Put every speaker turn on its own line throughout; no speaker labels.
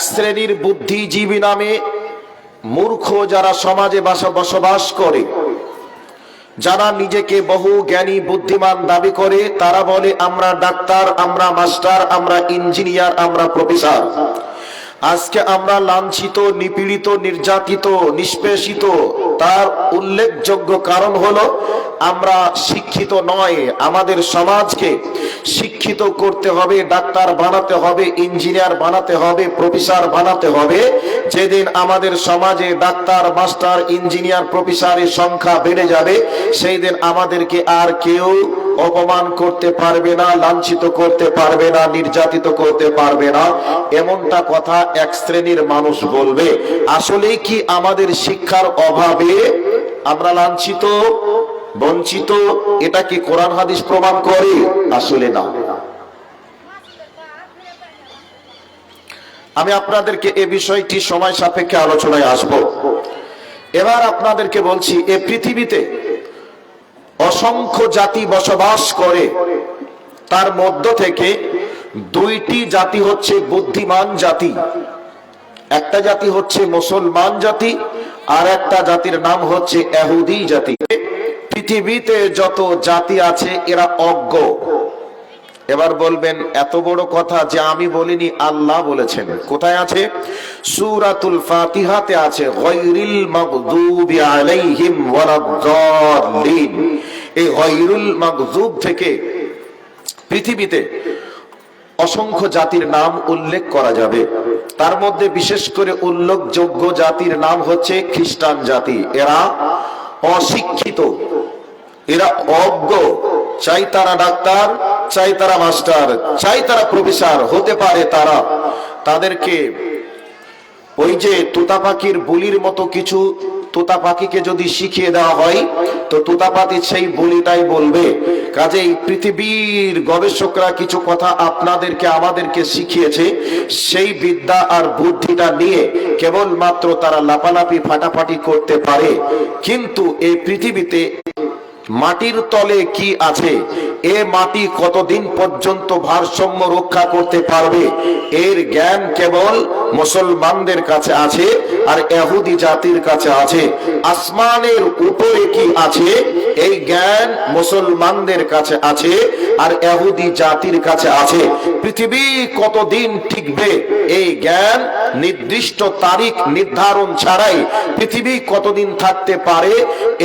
শ্রেণীর বুদ্ধিজীবী নামে মূর্খ যারা সমাজে বসবাস করে, যারা নিজেকে বহু জ্ঞানী বুদ্ধিমান দাবি করে, তারা বলে আমরা ডাক্তার, আমরা মাস্টার, আমরা ইঞ্জিনিয়ার, আমরা প্রফেসর। আজকে আমরা লাঞ্ছিত, নিপীড়িত, নির্যাতিত, নিষ্পেষিত। তার উল্লেখযোগ্য কারণ হলো আমরা শিক্ষিত নয়। আমাদের সমাজকে শিক্ষিত করতে হবে, ডাক্তার বানাতে হবে, ইঞ্জিনিয়ার বানাতে হবে, প্রফেসর বানাতে হবে। যেদিন আমাদের সমাজে ডাক্তার, মাস্টার, ইঞ্জিনিয়ার, প্রফেসরের সংখ্যা বেড়ে যাবে, সেই দিন আমাদেরকে আর কেউ অপমান করতে পারবে না, লাঞ্ছিত করতে পারবে না, নির্যাতিত করতে পারবে না। এমনটা কথা এক শ্রেণীর মানুষ বলবে। আসলে কি আমাদের শিক্ষার অভাবে আমরা লাঞ্ছিত, বঞ্চিত? এটা কি কোরআন হাদিস প্রমাণ করে? আসলে না। আমি আপনাদেরকে এই বিষয়টি সময় সাপেক্ষে আলোচনায় আসব। এবার আপনাদেরকে বলছি, এই পৃথিবীতে অসংখ্য জাতি বসবাস করে, তার মধ্য থেকে দুইটি জাতি হচ্ছে বুদ্ধিমান জাতি। একটা জাতি হচ্ছে মুসলমান জাতি, আর একটা জাতির নাম হচ্ছে ইহুদি জাতি। পৃথিবীতে যত জাতি আছে এরা অজ্ঞ। এবার বলবেন এত বড় কথা যে আমি বলিনি, আল্লাহ বলেছেন। কোথায় আছে? সূরাতুল ফাতিহাতে আছে, গায়রিল মাগদুবি আলাইহিম ওয়ালাদ-দাল্লিন। এই গায়রুল মাগদুব থেকে পৃথিবীতে অসংখ্য জাতির নাম উল্লেখ করা যাবে। তার মধ্যে বিশেষ করে উল্লেখযোগ্য জাতির নাম হচ্ছে খ্রিস্টান জাতি। এরা অশিক্ষিত, এরা অজ্ঞ। চাই তারা ডাক্তার, চাই তারা মাস্টার, চাই তারা প্রফেসর হতে পারে, তাদেরকে ওই যে তোতা পাখির বুলির মতো কিছু তোতা পাখিকে যদি শিখিয়ে দেওয়া হয়, তো তোতা পাখি সেই বুলিটাই বলবে। কাজেই পৃথিবীর গবেষকরা কিছু কথা আপনাদেরকে, আমাদেরকে শিখিয়েছে। সেই বিদ্যা আর বুদ্ধিটা নিয়ে কেবলমাত্র তারা লাপালাপি, ফাটাফাটি করতে পারে। কিন্তু এই পৃথিবীতে মাটির তলে কি আছে, এ মাটি কতদিন পর্যন্ত ভারসাম্য রক্ষা করতে পারবে, এর জ্ঞান কেবল মুসলমানদের কাছে আছে আর ইহুদি জাতির কাছে আছে। আসমানের উপরে কি আছে, এই জ্ঞান মুসলমানদের কাছে আছে আর ইহুদি জাতির কাছে আছে। পৃথিবী কতদিন টিকবে, এই জ্ঞান নির্দিষ্ট তারিখ নির্ধারণ ছাড়াই পৃথিবী কতদিন থাকতে পারে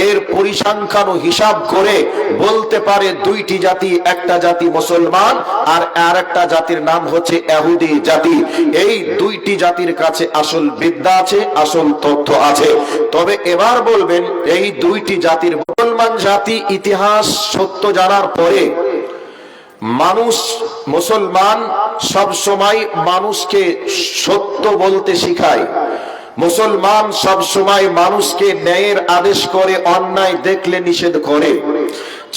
এর পরিসংখ্যান হিসাব করে বলতে পারে দুইটি জাতি। একটা জাতি মুসলমান আর আরেকটা জাতির নাম হচ্ছে ইহুদি জাতি। এই দুইটি জাতির কাছে আসল বিদ্যা আছে, আসল তথ্য আছে। তবে এবার বলবেন, এই দুইটি জাতির, মুসলমান জাতি ইতিহাস সত্য জানার পরে মানুষ, মুসলমান সব সময় মানুষকে সত্য বলতে শিখায়। মুসলমান সব সময় মানুষকে ন্যায়ের আদেশ করে, অন্যায় দেখলে নিষেধ করে।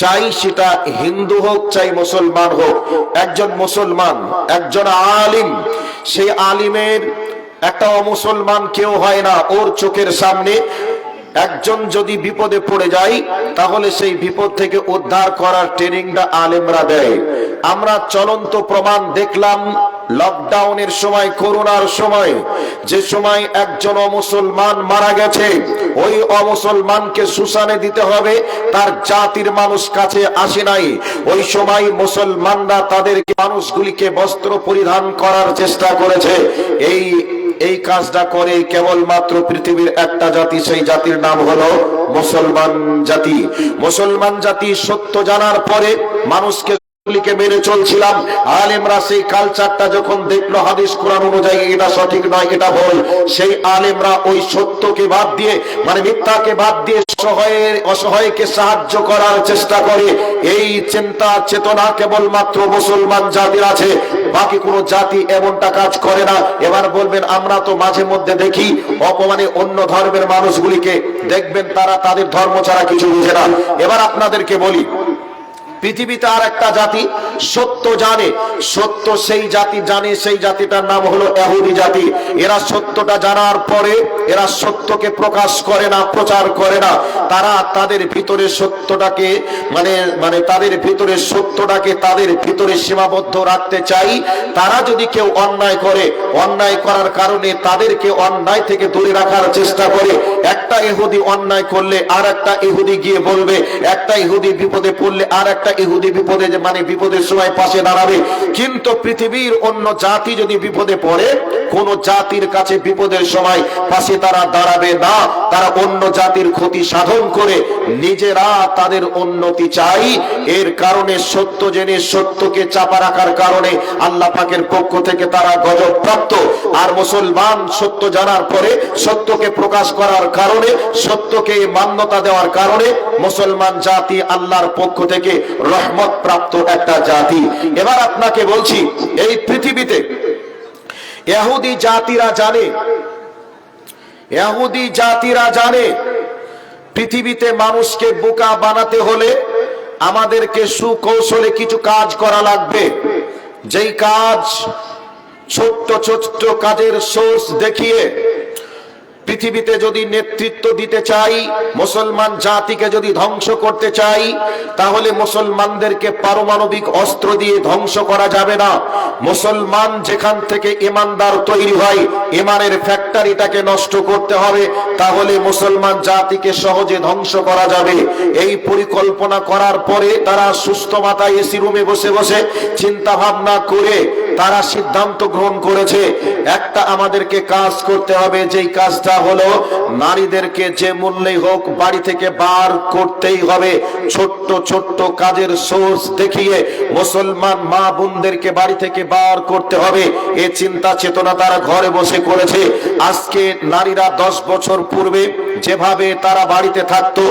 চাই সেটা হিন্দু হোক, চাই মুসলমান হোক। একজন মুসলমান, একজন আলিম, সেই আলিমের একটা অমুসলমান কেউ হয় না। ওর চোখের সামনে একজন যদি বিপদে পড়ে যায়, তাহলে সেই বিপদ থেকে উদ্ধার করার ট্রেনিংটা আলেমরা দেয়। আমরা চলন্ত প্রমাণ দেখলাম লকডাউনের সময়, করোনার সময়, যে সময় একজন অমুসলমান মারা গেছে, ওই অমুসলমানকে শ্মশানে দিতে হবে, তার জাতির মানুষ কাছে আসে নাই। ওই সময় মুসলমানরা তাদের মানুষগুলিকে বস্ত্র পরিধান করার চেষ্টা করেছে। এই কাজটা করে কেবলমাত্র পৃথিবীর একটা জাতি, সেই জাতির নাম হলো মুসলমান জাতি। মুসলমান জাতি সত্য জানার পরে মানুষকে মেনে চলছিলাম। আলেমরা সেই কালচারটা যখন দেখলো হাদিস কোরআন অনুযায়ী এটা সঠিক নয়, এটা ভুল, সেই আলেমরা ওই সত্যকে বাদ দিয়ে, মানে মিথ্যাকে বাদ দিয়ে অসহায়কে সাহায্য করার চেষ্টা করে। এই চিন্তা চেতনা কেবলমাত্র মুসলমান জাতির আছে, বাকি কোন জাতি এমনটা কাজ করে না। এবার বলবেন, আমরা তো মাঝে মধ্যে দেখি অপমানে অন্য ধর্মের মানুষগুলিকে, দেখবেন তারা তাদের ধর্ম ছাড়া কিছু বুঝে না। এবার আপনাদেরকে বলি, পৃথিবীতে আর একটা জাতি সত্য জানে, সত্য সেই জাতি জানে, সেই জাতিটার নাম হলো ইহুদি জাতি। এরা সত্যটা জানার পরে এরা সত্যকে প্রকাশ করে না, প্রচার করে না। তারা তাদের ভিতরে সত্যটাকে মানে তাদের ভিতরে সত্যটাকে তাদের ভিতরে সীমাবদ্ধ রাখতে চাই। তারা যদি কেউ অন্যায় করে, অন্যায় করার কারণে তাদেরকে অন্যায় থেকে দূরে রাখার চেষ্টা করে। একটা ইহুদি অন্যায় করলে আর একটা ইহুদি গিয়ে বলবে, একটা ইহুদি বিপদে পড়লে আর একটা ইহুদি বিপদে বিপদের সময় পাশে দাঁড়াবে। কিন্তু পৃথিবীর অন্য জাতি যদি বিপদে পড়ে, কোন জাতির কাছে বিপদের সময় পাশে তারা দাঁড়াবে না। তারা অন্য জাতির ক্ষতি সাধন করে নিজেরা তাদের উন্নতি চাই। এর কারণে সত্য জেনে সত্যকে চাপা রাখার কারণে আল্লাহ পাকের পক্ষ থেকে তারা গজব প্রাপ্ত। আর মুসলমান সত্য জানার পরে সত্যকে প্রকাশ করার কারণে, সত্যকে মান্যতা দেওয়ার কারণে মুসলমান জাতি আল্লাহর পক্ষ থেকে রহমত প্রাপ্ত একটা জাতি। এবার আপনাকে বলছি, এই পৃথিবীতে ইহুদি জাতিরা জানে, ইহুদি জাতিরা জানে পৃথিবীতে মানুষকে বোকা বানাতে হলে আমাদেরকে সুকৌশলে কিছু কাজ করা লাগবে। যেই কাজ ছোট্ট ছোট্ট কাজের সোর্স দেখিয়ে পৃথিবীতে যদি নেতৃত্ব দিতে চাই, মুসলমান জাতিকে যদি ধ্বংস করতে চাই, তাহলে মুসলমানদেরকে পারমাণবিক অস্ত্র দিয়ে ধ্বংস করা যাবে না। মুসলমান যেখান থেকে ইমানদার তৈরি হয়, ইমানের ফ্যাক্টরিটাকে নষ্ট করতে হবে, তাহলে মুসলমান জাতিকে সহজে ধ্বংস করা যাবে। এই পরিকল্পনা করার পরে তারা সুস্থ মাথায় এসি রুমে বসে বসে চিন্তা ভাবনা করে তারা সিদ্ধান্ত গ্রহণ করেছে, একটা আমাদেরকে কাজ করতে হবে। যেই কাজটা হলো নারীদেরকে যে মূল্যেই হোক বাড়ি থেকে বার করতেই হবে। ছোট্ট ছোট্ট কাজের সোর্স দেখিয়ে মুসলমান মা বোনদেরকে বাড়ি থেকে বার করতে হবে। এই চিন্তা চেতনা তারা ঘরে বসে করেছে। আজকে নারীরা 10 বছর পূর্বে যেভাবে তারা বাড়িতে থাকতো,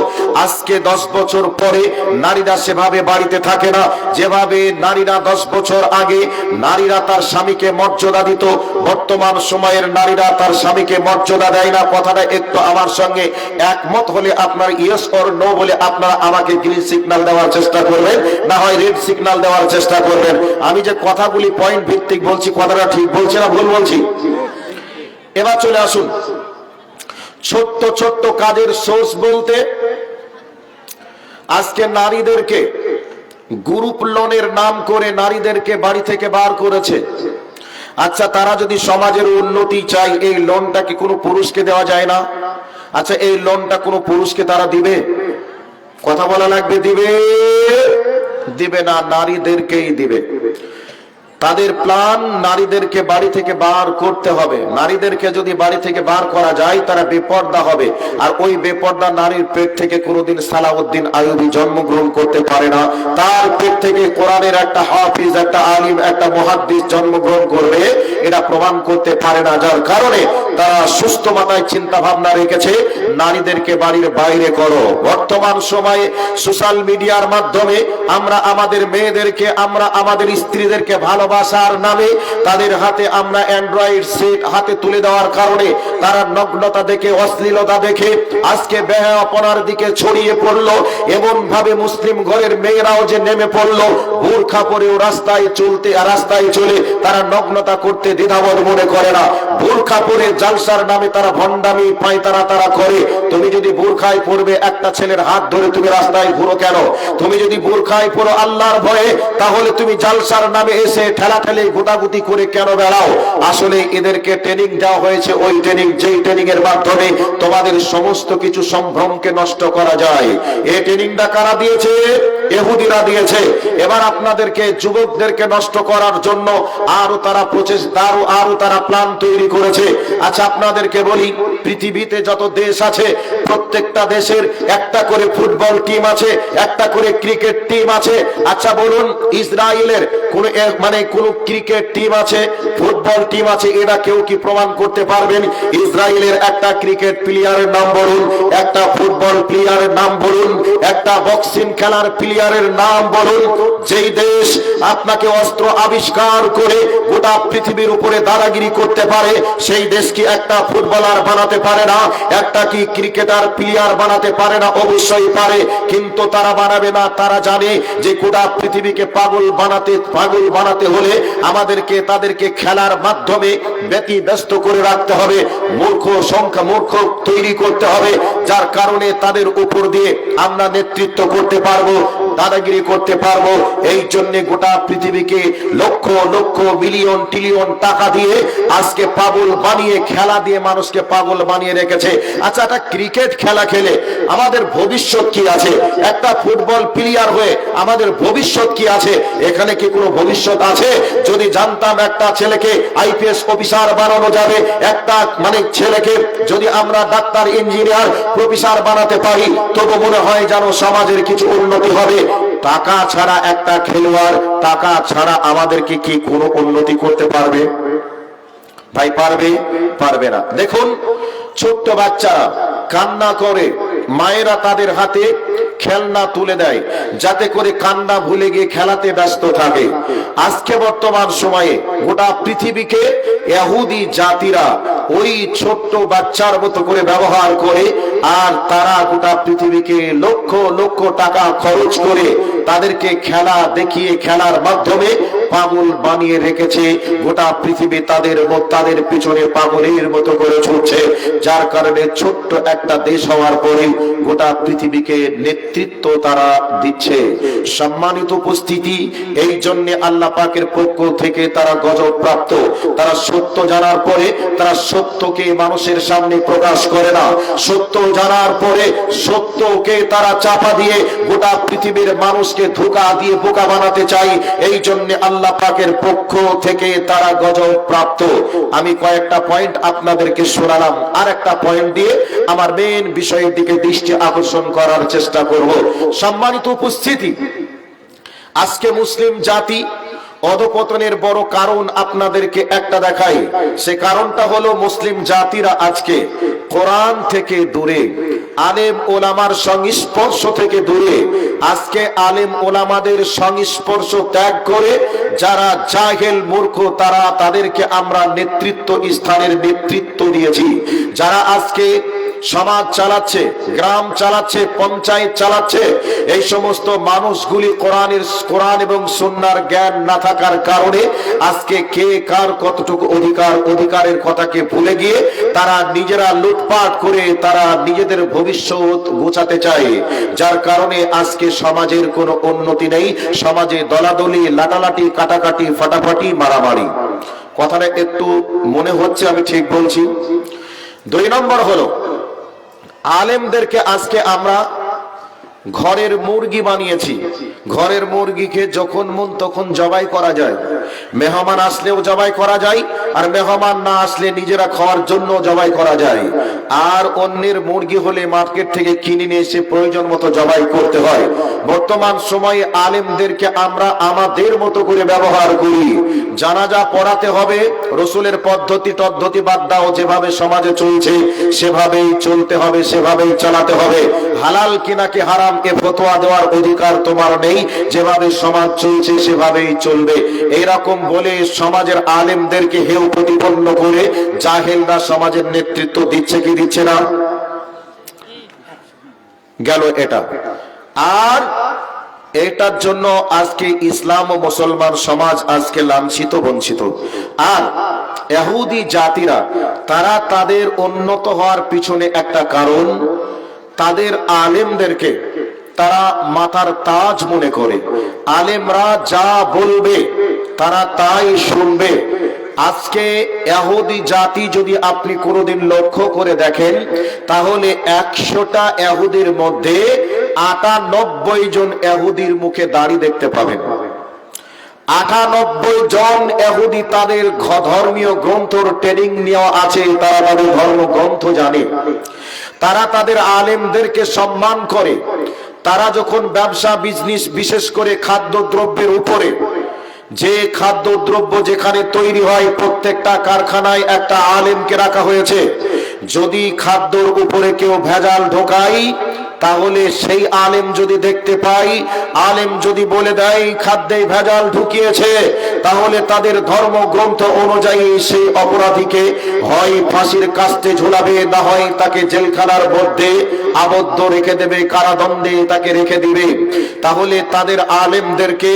আজকে 10 বছর পরে নারীরা সেভাবে বাড়িতে থাকে না। যেভাবে নারীরা 10 বছর আগে নারীরা তার স্বামীকে মর্যাদা দিত, বর্তমান সময়ের নারীরা তার স্বামীকে মর্যাদা দেয় না। কথাটা একটু আমার সঙ্গে একমত হলে আপনার ইয়েস অর নো বলে আপনারা আমাকে গ্রিন সিগন্যাল দেওয়ার চেষ্টা করবেন, না হয় রেড সিগন্যাল দেওয়ার চেষ্টা করবেন। আমি যে কথাগুলি পয়েন্ট ভিত্তিক বলছি, কথাটা ঠিক বলছি না ভুল বলছি? এবার চলে আসুন, ছোট্ট ছোট্ট কাজের সোর্স বলতে আজকে নারীদেরকে গ্রুপ লোনের নাম করে নারীদেরকে বাড়ি থেকে বার করেছে। আচ্ছা, তারা যদি সমাজের উন্নতি চায়, এই লোনটা কি কোনো পুরুষকে দেওয়া যায় না? আচ্ছা, এই লোনটা কোনো পুরুষকে তারা দিবে? কথা বলা লাগবে, দিবে? দিবে না, নারীদেরকেই দিবে। তাদের প্ল্যান নারীদেরকে বাড়ি থেকে বার করতে হবে। নারীদেরকে যদি বাড়ি থেকে বার করা যায়, তারা বেপর্দা হবে। আর ওই বেপর্দা নারীর পেট থেকে কোনোদিন সালাউদ্দিন আইয়ুবী জন্মগ্রহণ করতে পারে না। তার পেট থেকে কোরআনের একটা হাফিজ, একটা আলিম, একটা মুহাদ্দিস জন্মগ্রহণ করবে, এটা প্রমাণ করতে পারে না। যার কারণে তারা সুস্থ মাথায় চিন্তা ভাবনা রেখেছে, নারীদেরকে বাড়ির বাইরে করো। বর্তমান সময়ে সোশ্যাল মিডিয়ার মাধ্যমে আমরা আমাদের মেয়েদেরকে, আমরা আমাদের স্ত্রীদেরকে ভালোবাসার নামে তাদের হাতে আমরা অ্যান্ড্রয়েড সেট হাতে তুলে দেওয়ার কারণে তারা নগ্নতা দেখে, অশ্লীলতা দেখে আজকে বেহায়াপনার দিকে ছড়িয়ে পড়লো। এমন ভাবে মুসলিম ঘরের মেয়েরাও যে নেমে পড়লো, বোরখা পরেও রাস্তায় চলে তারা নগ্নতা করতে দ্বিধাবোধ মনে করে না। বোরখা পরে জালসার নামে তারা ভণ্ডামি পায়তারা তারা করে। তুমি যদি বোরখায় পড়বে, একটা ছেলের হাত ধরে তুমি রাস্তায় ঘুরো কেন? তুমি যদি বোরখায় পড়ো আল্লাহর ভয়ে, তাহলে তুমি জালসার নামে এসে ঠেলাঠেলি গোটাগুটি করে কেন বেড়াও? আসলে এদেরকে ট্রেনিং দেওয়া হয়েছে, ওই ট্রেনিং, যেই ট্রেনিং এর মাধ্যমে তোমাদের সমস্ত কিছু সম্ভ্রমকে নষ্ট করা যায়। এই ট্রেনিংটা কারা দিয়েছে? ইহুদিরা দিয়েছে। এবার আপনাদেরকে, যুবকদেরকে নষ্ট করার জন্য আরো তারা প্রচেষ্টা, আরো তারা প্ল্যান তৈরি করেছে। আচ্ছা, আপনাদেরকে বলি, পৃথিবীতে যত দেশ আছে, প্রত্যেকটা দেশের একটা করে ফুটবল টিম আছে, একটা করে ক্রিকেট টিম আছে। আচ্ছা বলুন, ইসরায়েলের কোন ক্রিকেট টিম আছে, ফুটবল টিম আছে, এটা কেউ কি প্রমাণ করতে পারবেন? ইসরায়েলের একটা ক্রিকেট প্লেয়ারের নাম বলুন, একটা ফুটবল প্লেয়ারের নাম বলুন, একটা বক্সিং খেলার প্লেয়ার নিউক্লিয়ারের নাম বলুন, যেই দেশ আপনাকে অস্ত্র আবিষ্কার করে গোটা পৃথিবীর উপরে দাদাগিরি করতে পারে, সেই দেশ কি একটা ফুটবলার বানাতে পারে না? একটা কি ক্রিকেটার প্লেয়ার বানাতে পারে না? অবশ্যই পারে, কিন্তু তারা বানাবে না। তারা জানে যে গোটা পৃথিবীকে পাগল বানাতে হলে আমাদেরকে তাদেরকে খেলার মাধ্যমে ব্যতিব্যস্ত করে রাখতে হবে, মূর্খ তৈরি করতে হবে, যার কারণে তাদের উপর দিয়ে আমরা নেতৃত্ব করতে পারবো, দাদাগিরি করতে পারবো। এই জন্য গোটা পৃথিবীকে লক্ষ লক্ষ মিলিয়ন ট্রিলিয়ন টাকা দিয়ে আজকে পাগল বানিয়ে, খেলা দিয়ে মানুষকে পাগল বানিয়ে রেখেছে। আচ্ছা, একটা ক্রিকেট খেলা খেলে আমাদের ভবিষ্যৎ কি আছে? একটা ফুটবল প্লেয়ার হয়ে আমাদের ভবিষ্যৎ কি আছে? এখানে কি কোনো ভবিষ্যৎ আছে? যদি জানতাম একটা ছেলেকে আইপিএস অফিসার বানানো যাবে, একটা ছেলেকে যদি আমরা ডাক্তার, ইঞ্জিনিয়ার, প্রফেসর বানাতে পারি, তবু মনে হয় যেন সমাজের কিছু উন্নতি হবে। টাকা ছাড়া একটা খেলোয়াড়, টাকা ছাড়া আমাদেরকে কি কোনো উন্নতি করতে পারবে? ভাই পারবে না। দেখুন, ছোট্ট বাচ্চারা কান্না করে, মায়েরা তাদের হাতে খেলনা তুলে দেয় যাতে করে কান্না ভুলে গিয়ে খেলাতে ব্যস্ত থাকে। আজকে বর্তমান সময়ে গোটা পৃথিবীকে ইহুদি জাতিরা ওই ছোট্ট বাচ্চার মতো করে ব্যবহার করে, আর তারা গোটা পৃথিবীকে লক্ষ লক্ষ টাকা খরচ করে তাদেরকে খেলা দেখিয়ে, খেলার মাধ্যমে পাগল বানিয়ে রেখেছে। গোটা পৃথিবী তাদের পিছনে পাগলের মতো করে ছুটছে, যার কারণে ছোট্ট একটা দেশ হওয়ার পরে গোটা পৃথিবীকে নেতৃত্ব তারা দিচ্ছে। সম্মানিত উপস্থিতি, এই জন্য আল্লাহ পাকের পক্ষ থেকে তারা গজব প্রাপ্ত। তারা সত্য জানার পরে তারা সত্যকে মানুষের সামনে প্রকাশ করে না। সত্য জানার পরে সত্যকে তারা চাপা দিয়ে গোটা পৃথিবীর মানুষকে ধোঁকা দিয়ে বোকা বানাতে চাই। এই জন্য আল্লাহ পাকের পক্ষ থেকে তারা গজব প্রাপ্ত। আমি কয়েকটা পয়েন্ট আপনাদেরকে শোনালাম, আর একটা পয়েন্ট দিয়ে আমার মেন বিষয়ের দিকে দৃষ্টি আকর্ষণ করার চেষ্টা করব। সম্মানিত উপস্থিতি, আজকে মুসলিম জাতি অধপতনের বড় কারণ আপনাদেরকে একটা দেখাই। সে কারণটা হলো মুসলিম জাতিরা আজকে কোরআন থেকে দূরে, আলেম ওলামার সংস্পর্শ থেকে দূরে। আজকে আলেম ওলামাদের সংস্পর্শ ত্যাগ করে যারা জাহেল মূর্খ, তাদেরকে আমরা নেতৃত্ব স্থানের নেতৃত্ব দিয়েছি। যারা আজকে সমাজ চালাচ্ছে, গ্রাম চালাচ্ছে, পঞ্চায়েত চালাচ্ছে, এই সমস্ত মানুষগুলি কোরআন এবং সুন্নাহর জ্ঞান না থাকার কারণে আজকে কে কার কতটুকু অধিকারের কথাকে ভুলে গিয়ে তারা নিজেরা লুটপাট করে তারা নিজেদের ভবিষ্যৎ গোছাতে চায়। যার কারণে আজকে সমাজের কোনো উন্নতি নেই। সমাজে দলাদলি, লাটালাটি, কাটাকাটি, ফাটাফাটি, মারামারি। কথাটা একটু মনে হচ্ছে আমি ঠিক বলছি? 2 নম্বর হলো, আলেমদেরকে আজকে আমরা ঘরের মুরগি বানিয়েছি। ঘরের মুরগিকে যখন মন তখন জবাই করা যায়, মেহমান আসলেও জবাই করা যায়, আর মেহমান না আসলে নিজেরা খাওয়ার জন্য জবাই করা যায়। আর অন্যের মুরগি হলে মার্কেট থেকে কিনে নিয়ে এসে প্রয়োজন মতো জবাই করতে হয়। বর্তমান সময়ে আলেমদেরকে আমরা আমাদের মতো করে ব্যবহার করি। জানাজা পড়াতে হবে, রসুলের পদ্ধতি বাদ দাও, যেভাবে সমাজে চলছে সেভাবেই চলতে হবে, সেভাবেই চালাতে হবে। হালাল কিনাকে হারাম এ ফতোয়া দেওয়ার অধিকার তোমার নেই। যেভাবে সমাজ চলছে সেভাবেই চলবে, এরকম বলে সমাজের আলেমদেরকে হেয় প্রতিপন্ন করে জাহেলরা সমাজের নেতৃত্ব দিচ্ছে কি দিচ্ছে না? গেল এটা। আর এটার জন্য আজকে ইসলাম ও মুসলমান সমাজ আজকে লাঞ্ছিত, বঞ্চিত। আর ইহুদি জাতিরা তারা তাদের উন্নত হওয়ার পিছনে একটা কারণ, তাদের আলেমদেরকে তারা মাথার তাজ মনে করে। আলেমরা যা বলবে তারা তাই শুনবে। আজকে ইহুদি জাতি যদি আপনি কোনোদিন লক্ষ্য করে দেখেন, তাহলে 100টা ইহুদির মধ্যে 98 জন ইহুদির মুখে দাড়ি দেখতে পাবেন। 98 জন ইহুদি তাদের ধর্মীয় গ্রন্থর ট্রেনিং নেওয়া আছে, তারা তাদের ধর্মগ্রন্থ জানে, তারা তাদের আলেমদেরকে সম্মান করে। তারা যখন ব্যবসা বিজনেস, বিশেষ করে খাদ্যদ্রব্যের উপরে, যে খাদ্যদ্রব্য যেখানে তৈরি হয় প্রত্যেকটা কারখানায় একটা আলেমকে রাখা হয়েছে। যদি খাদ্যর উপরে কেউ ভেজাল ঢোকায় তাহলে সেই আলেম যদি দেখতে পাই, আলেম যদি বলে দেয় খাদ্যে ভেজাল ঢুকিয়েছে, তাহলে তাদের ধর্মগ্রন্থ অনুযায়ী সেই অপরাধীকে হয় ফাঁসির কাস্তে ঝুলাবে, না হয় তাকে জেলখানার মধ্যে আবদ্ধ রেখে দেবে, কারাদণ্ডে তাকে রেখে দিবে। তাহলে তাদের আলেমদেরকে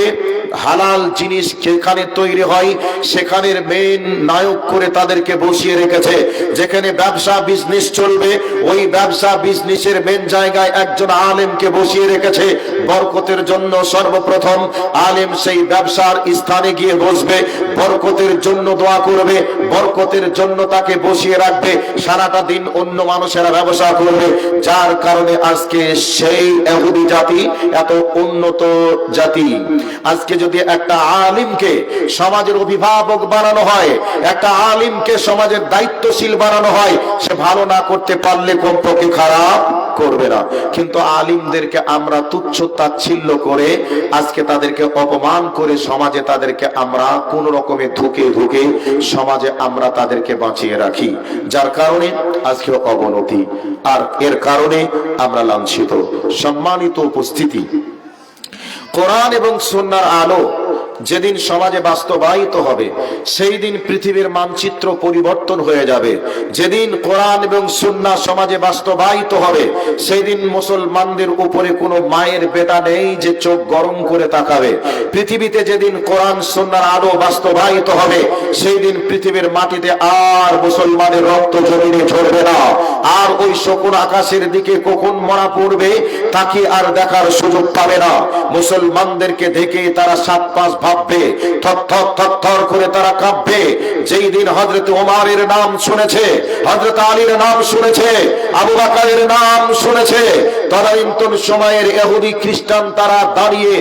হালাল জিনিস যেখানে তৈরি হয় সেখানের মেন নায়ক করে তাদেরকে বসিয়ে রেখেছে। যেখানে ব্যবসা বিজনেস চলবে, ওই ব্যবসা বিজনেসের মেন জায়গায় একজন আলেমকে বসিয়ে রেখেছে বরকতের জন্য। সর্বপ্রথম আলেম সেই ব্যবসার স্থানে গিয়ে বসবে, বরকতের জন্য দোয়া করবে, বরকতের জন্য তাকে বসিয়ে রাখবে। সারাটা দিন অন্য মানুষেরা ব্যবসা করবে, যার কারণে আজকে সেই ইহুদি জাতি এত উন্নত জাতি। আজকে যদি একটা আলিমকে সমাজের অভিভাবক বানানো হয়, একটা আলিমকে সমাজের দায়িত্বশীল বানানো হয়, সে ভালো না করতে পারলে কমপক্ষে খারাপ করবে না। কিন্তু আলিমদেরকে আমরা তুচ্ছ তাচ্ছিল্য করে, আজকে তাদেরকে অপমান করে সমাজে তাদেরকে আমরা কোন রকমে ধুকে ধুকে সমাজে আমরা তাদেরকে বাঁচিয়ে রাখি, যার কারণে আজকে অবনতি, আর এর কারণে আমরা লাঞ্ছিত। সম্মানিত উপস্থিতি, কোরআন এবং সুন্নাহর আলো যেদিন সমাজে বাস্তবায়িত হবে, সেই দিন পৃথিবীর মানচিত্র পরিবর্তন হয়ে যাবে। যেদিন কোরআন এবং সুন্নাহ সমাজে বাস্তবায়িত হবে, সেই দিন মুসলমানদের উপরে কোনো মায়ের বেটা নেই যে চোখ গরম করে তাকাবে। পৃথিবীতে যেদিন কোরআন সুন্নাহর আলো বাস্তবায়িত হবে, সেই দিন পৃথিবীর মাটিতে আর মুসলমানের রক্ত জমিনে ঝরবে না। আর ওই শকুন আকাশের দিকে কখন মরা পড়বে তাকে আর দেখার সুযোগ পাবে না। মুসলমানদেরকে দেখে তারা সাত পাঁচ ভাববে, থর করে তারা কাঁপবে। যেই দিন হযরত ওমরের নাম শুনেছে, হযরত আলীর নাম শুনেছে, আবু বকরের নাম শুনেছে, তদানীন্তন সময়ের ইহুদি খ্রিস্টান তারা দাঁড়িয়ে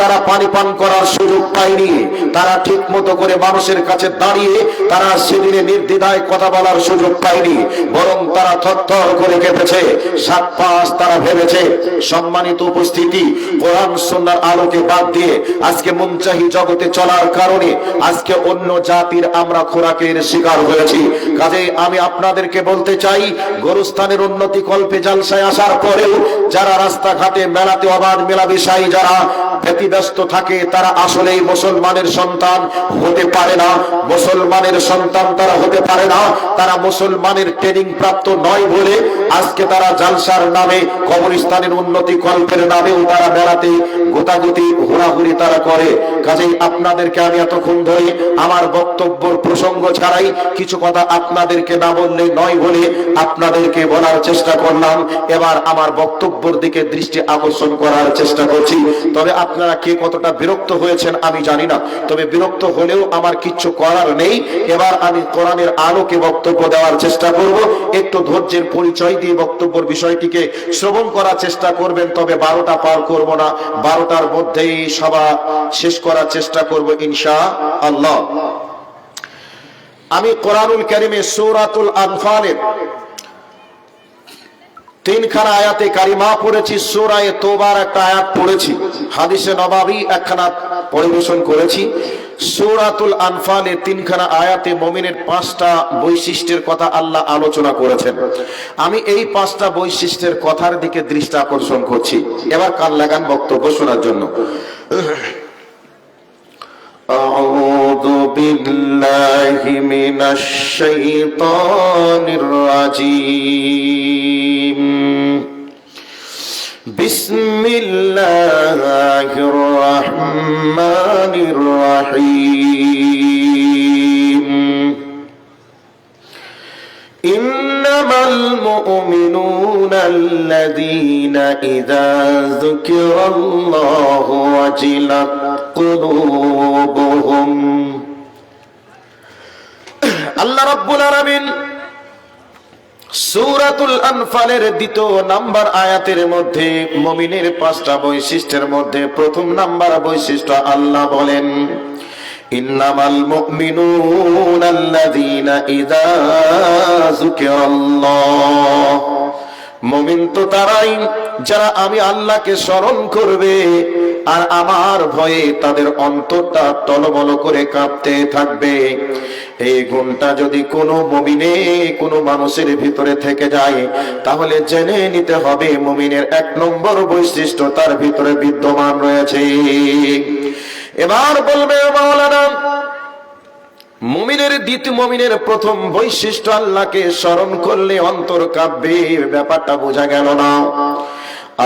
তারা পানি পান করার সুযোগ পায়নি। তারা ঠিক মতো করে মানুষের কাছে দাঁড়িয়ে তারা সেদিনে নির্দ্বিধায় কথা বলার সুযোগ পায়নি, বরং তারা থরথর করে কেঁপেছে, সাত পাঁচ তারা ভেবেছে। সম্মানিত উপস্থিতি, কোরআন সুন্নাহর আলোকে বাদ দিয়ে আজকে মুনচাহি জগতে চলার কারণে আজকে অন্য জাতির আমরা খোরাকের শিকার হয়েছি। কাজে আমি আপনাদেরকে বলতে চাই, গোরস্থানের উন্নতি কল্পে জালসায় আসার পরেও যারা রাস্তাঘাটে মেলাতে অবাধ মেলামেশাই যারা ব্যতিব্যস্ত থাকে, তারা আসলেই মুসলমানের সন্তান হতে পারে না। মুসলমানের সন্তান তারা হতে পারে না। তারা মুসলমানের ট্রেনিং প্রাপ্ত নয় বলে আজকে তারা জালসার নামে, কবরস্থানের উন্নতি কল্পের নামেও তারা বেড়াতে গোতাগুতি হুড়াহুড়ি তারা করে। কাজেই আপনাদেরকে আমি এতক্ষণ ধরে আমার বক্তব্যের প্রসঙ্গ ছাড়াই কিছু কথা আপনাদেরকে না বললে নয় বলে আপনাদেরকে বলার চেষ্টা করলাম। এবার আমার বক্তব্যের দিকে দৃষ্টি আকর্ষণ করার চেষ্টা করছি। তবে আপনারা কে কতটা বিরক্ত হয়েছেন আমি জানি না, তবে বিরক্ত হলেও আমার কিচ্ছু করার নেই। এবার আমি কোরআনের আলোকে বক্তব্য দেওয়ার চেষ্টা করব। একটু ধৈর্যের পরিচয় দিয়ে বক্তব্যের বিষয়টিকে শ্রবণ করার চেষ্টা করবেন। তবে 12টা পার করব না, 12টার মধ্যেই সভা শেষ করার চেষ্টা করব ইনশাআল্লাহ। আমি কোরআনুল কারীমে সূরাতুল আনফালের 3খানা আয়াতে কারিমা পড়েছি, সূরা তওবার একটা আয়াত পড়েছি, হাদিসে নববী একখানা পরিবেশন করেছি। সূরাতুল আনফালে 3খানা আয়াতে মুমিনের 5টা বৈশিষ্ট্যের কথা আল্লাহ আলোচনা করেছেন। আমি এই 5টা বৈশিষ্ট্যের কথার দিকে দৃষ্টি আকর্ষণ করছি। এবার কান লাগান বক্তব্য শোনার জন্য। আউযু বিল্লাহি মিনাশ শাইতানির রাজীম। বিসমিল্লাহির রাহমানির রাহিম। ইন্নামাল মুমিনুনা আল্লাযীনা ইযা যুকিরাল্লাহু ওয়াজিলাত কুলুবুহুম। আল্লাহ রাব্বুল আলামিন সূরাতুল আনফালের 2 নাম্বার আয়াতের মধ্যে মুমিনের 5টা বৈশিষ্ট্যের মধ্যে প্রথম নাম্বার বৈশিষ্ট্য আল্লাহ বলেন, ইন্নামাল মুমিনুনা আল্লাযীনা ইযা যুকিরাল্লাহ। মুমিন তো তারাই যারা আমি আল্লাহকে স্মরণ করবে আর আমার ভয়ে তাদের অন্তরটা টলমল করে কাঁপতে থাকবে। এই গুণটা যদি কোনো মুমিনে কোনো মানুষের ভিতরে থেকে যায়, তাহলে জেনে নিতে হবে মুমিনের 1 নম্বর বৈশিষ্ট্য তার ভিতরে বিদ্যমান রয়েছে। এবার বলবে মাওলানা, মুমিনের প্রথম বৈশিষ্ট্য আল্লাহকে স্মরণ করলে অন্তর কাঁপবে, ব্যাপারটা বোঝা গেল না।